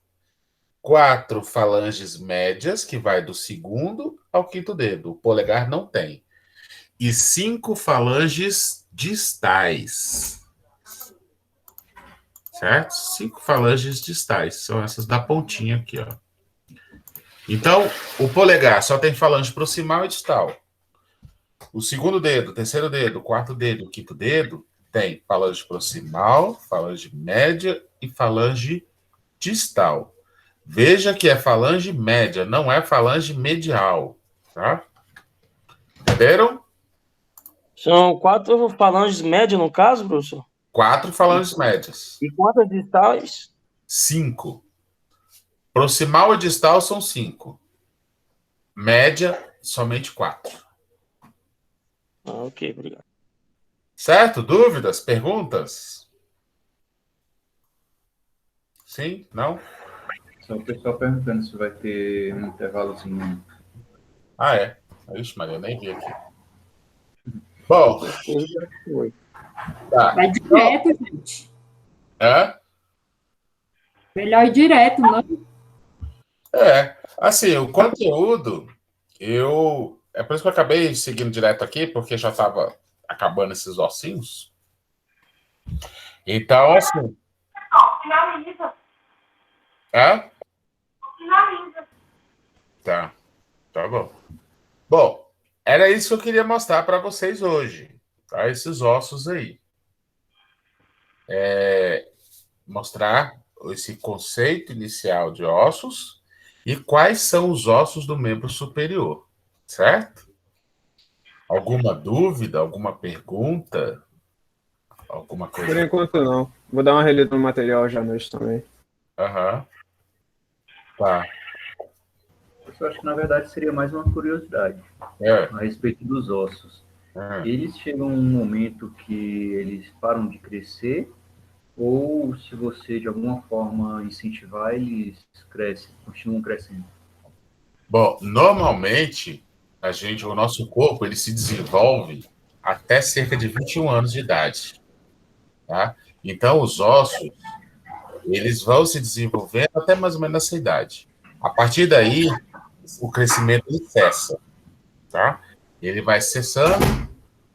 Speaker 1: 4 falanges médias, que vai do 2º ao 5º dedo. O polegar não tem. E 5 falanges distais. Certo? 5 falanges distais. São essas da pontinha aqui, ó. Então, o polegar só tem falange proximal e distal. O 2º dedo, o 3º dedo, o 4º dedo, o 5º dedo tem falange proximal, falange média e falange distal. Veja que é falange média, não é falange medial, tá? Entenderam?
Speaker 7: São 4 falanges médias, no caso, professor?
Speaker 1: 4 falanges médias.
Speaker 7: E quantas distais?
Speaker 1: 5. Proximal e distal são 5. Média, somente 4.
Speaker 7: Ok, obrigado.
Speaker 1: Certo? Dúvidas? Perguntas? Sim? Não?
Speaker 6: Só o pessoal perguntando se vai ter um intervalozinho.
Speaker 1: Ah, é. Ixi, Maria, eu nem vi aqui. Bom, tá.
Speaker 2: Vai direto, gente.
Speaker 1: Hã?
Speaker 2: Melhor ir direto, não?
Speaker 1: Assim, o conteúdo, é por isso que eu acabei seguindo direto aqui, porque já estava acabando esses ossinhos. Então, assim...
Speaker 3: Finaliza.
Speaker 1: Hã?
Speaker 3: Finaliza.
Speaker 1: Tá bom. Bom, era isso que eu queria mostrar para vocês hoje, tá? Esses ossos aí. Mostrar esse conceito inicial de ossos e quais são os ossos do membro superior, certo? Alguma dúvida, alguma pergunta? Alguma coisa?
Speaker 5: Por enquanto, não. Vou dar uma relida no material hoje à noite também.
Speaker 1: Aham. Tá.
Speaker 6: Eu acho que, na verdade, seria mais uma curiosidade a respeito dos ossos. Eles chegam a um momento que eles param de crescer, ou se você, de alguma forma, incentivar, eles crescem, continuam crescendo?
Speaker 1: Bom, normalmente, o nosso corpo, ele se desenvolve até cerca de 21 anos de idade, tá? Então, os ossos, eles vão se desenvolvendo até mais ou menos essa idade. A partir daí, o crescimento ele cessa, tá? Ele vai cessando.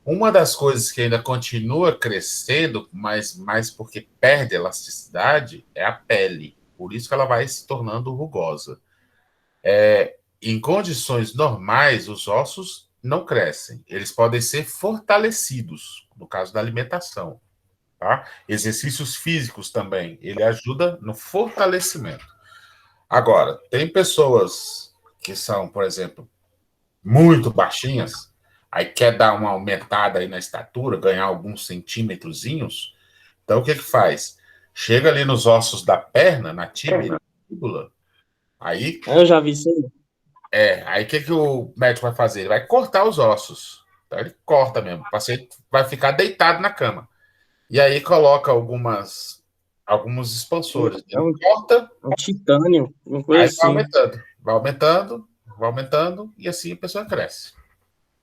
Speaker 1: Uma das coisas que ainda continua crescendo, mas mais porque perde elasticidade, é a pele. Por isso que ela vai se tornando rugosa. Em condições normais, os ossos não crescem. Eles podem ser fortalecidos, no caso da alimentação. Tá? Exercícios físicos também, ele ajuda no fortalecimento. Agora, tem pessoas que são, por exemplo, muito baixinhas, aí quer dar uma aumentada aí na estatura, ganhar alguns centímetrozinhos, então o que faz? Chega ali nos ossos da perna, na tíbia e na fíbula, aí...
Speaker 7: Eu já vi isso aí.
Speaker 1: Aí o que o médico vai fazer? Ele vai cortar os ossos. Então, ele corta mesmo. O paciente vai ficar deitado na cama. E aí coloca alguns expansores. Ele corta.
Speaker 7: Um titânio, uma coisa
Speaker 1: Aí
Speaker 7: assim.
Speaker 1: vai aumentando, e assim a pessoa cresce.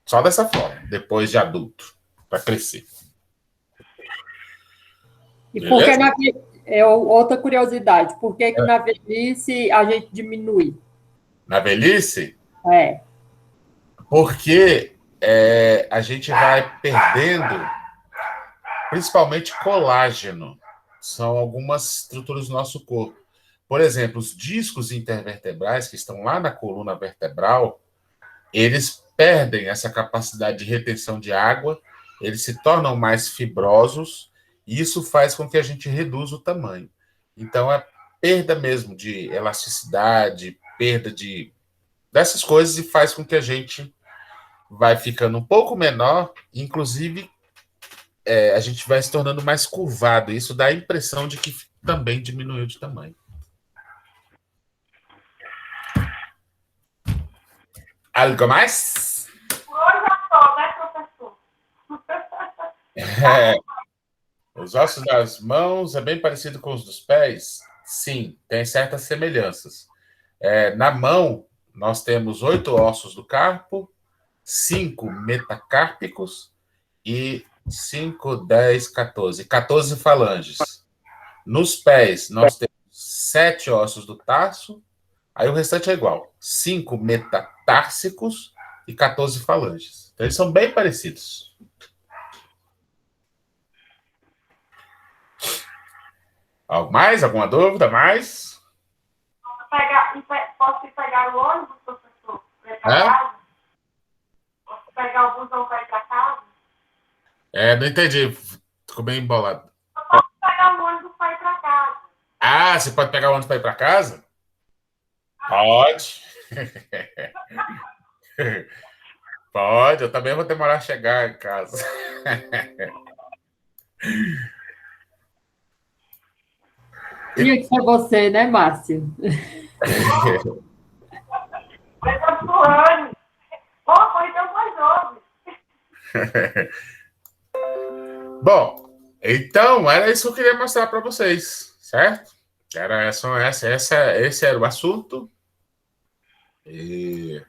Speaker 1: Só dessa forma, depois de adulto, para crescer.
Speaker 2: E por que outra curiosidade, por que na velhice a gente diminui?
Speaker 1: Na velhice?
Speaker 2: É.
Speaker 1: Porque a gente vai perdendo, principalmente colágeno. São algumas estruturas do nosso corpo. Por exemplo, os discos intervertebrais, que estão lá na coluna vertebral, eles perdem essa capacidade de retenção de água, eles se tornam mais fibrosos, e isso faz com que a gente reduza o tamanho. Então, é perda mesmo de elasticidade, perda dessas coisas, e faz com que a gente vai ficando um pouco menor, inclusive a gente vai se tornando mais curvado. Isso dá a impressão de que também diminuiu de tamanho. Algo mais?
Speaker 3: Hoje é só, né, professor?
Speaker 1: Os ossos das mãos é bem parecido com os dos pés? Sim, tem certas semelhanças. Na mão, nós temos 8 ossos do carpo, 5 metacárpicos e 5, 10, 14. 14 falanges. Nos pés, nós temos 7 ossos do tarso, aí o restante é igual. 5 metatársicos e 14 falanges. Então, eles são bem parecidos. Algo mais? Alguma dúvida mais?
Speaker 3: Posso ir pegar o ônibus, professor? Para ir para casa? Posso pegar o busão para ir para casa?
Speaker 1: Não entendi. Ficou bem embolado.
Speaker 3: Eu posso pegar o ônibus para ir para casa.
Speaker 1: Ah, você pode pegar o ônibus para ir para casa? Pode. Pode, eu também vou demorar a chegar em casa.
Speaker 2: Tinha que ser você, né, Márcio?
Speaker 3: Mas eu sou Anne. Foi então mais jovem.
Speaker 1: Bom, então era isso que eu queria mostrar para vocês, certo? Esse era o assunto. E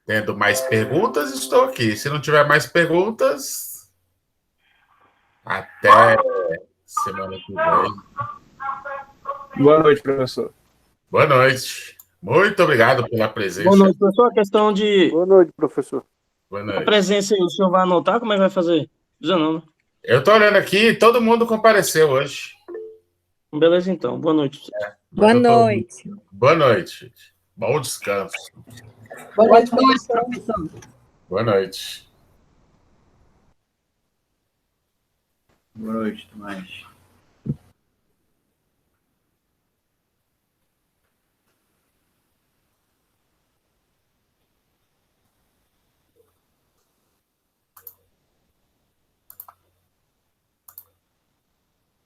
Speaker 1: Tendo mais perguntas, estou aqui. Se não tiver mais perguntas, até semana que vem.
Speaker 5: Boa noite, professor.
Speaker 1: Boa noite. Muito obrigado pela presença.
Speaker 7: Boa noite, professor. A questão de
Speaker 4: Boa noite, professor.
Speaker 1: Boa
Speaker 7: a
Speaker 1: noite.
Speaker 7: presença aí, o senhor vai anotar? Como é que vai fazer? Precisa não, né?
Speaker 1: Eu estou olhando aqui, todo mundo compareceu hoje.
Speaker 7: Beleza, então. Boa noite.
Speaker 1: Boa
Speaker 8: noite.
Speaker 1: Boa noite. Bom descanso.
Speaker 2: Boa noite, professor.
Speaker 1: Boa noite.
Speaker 6: Boa noite, Tomás.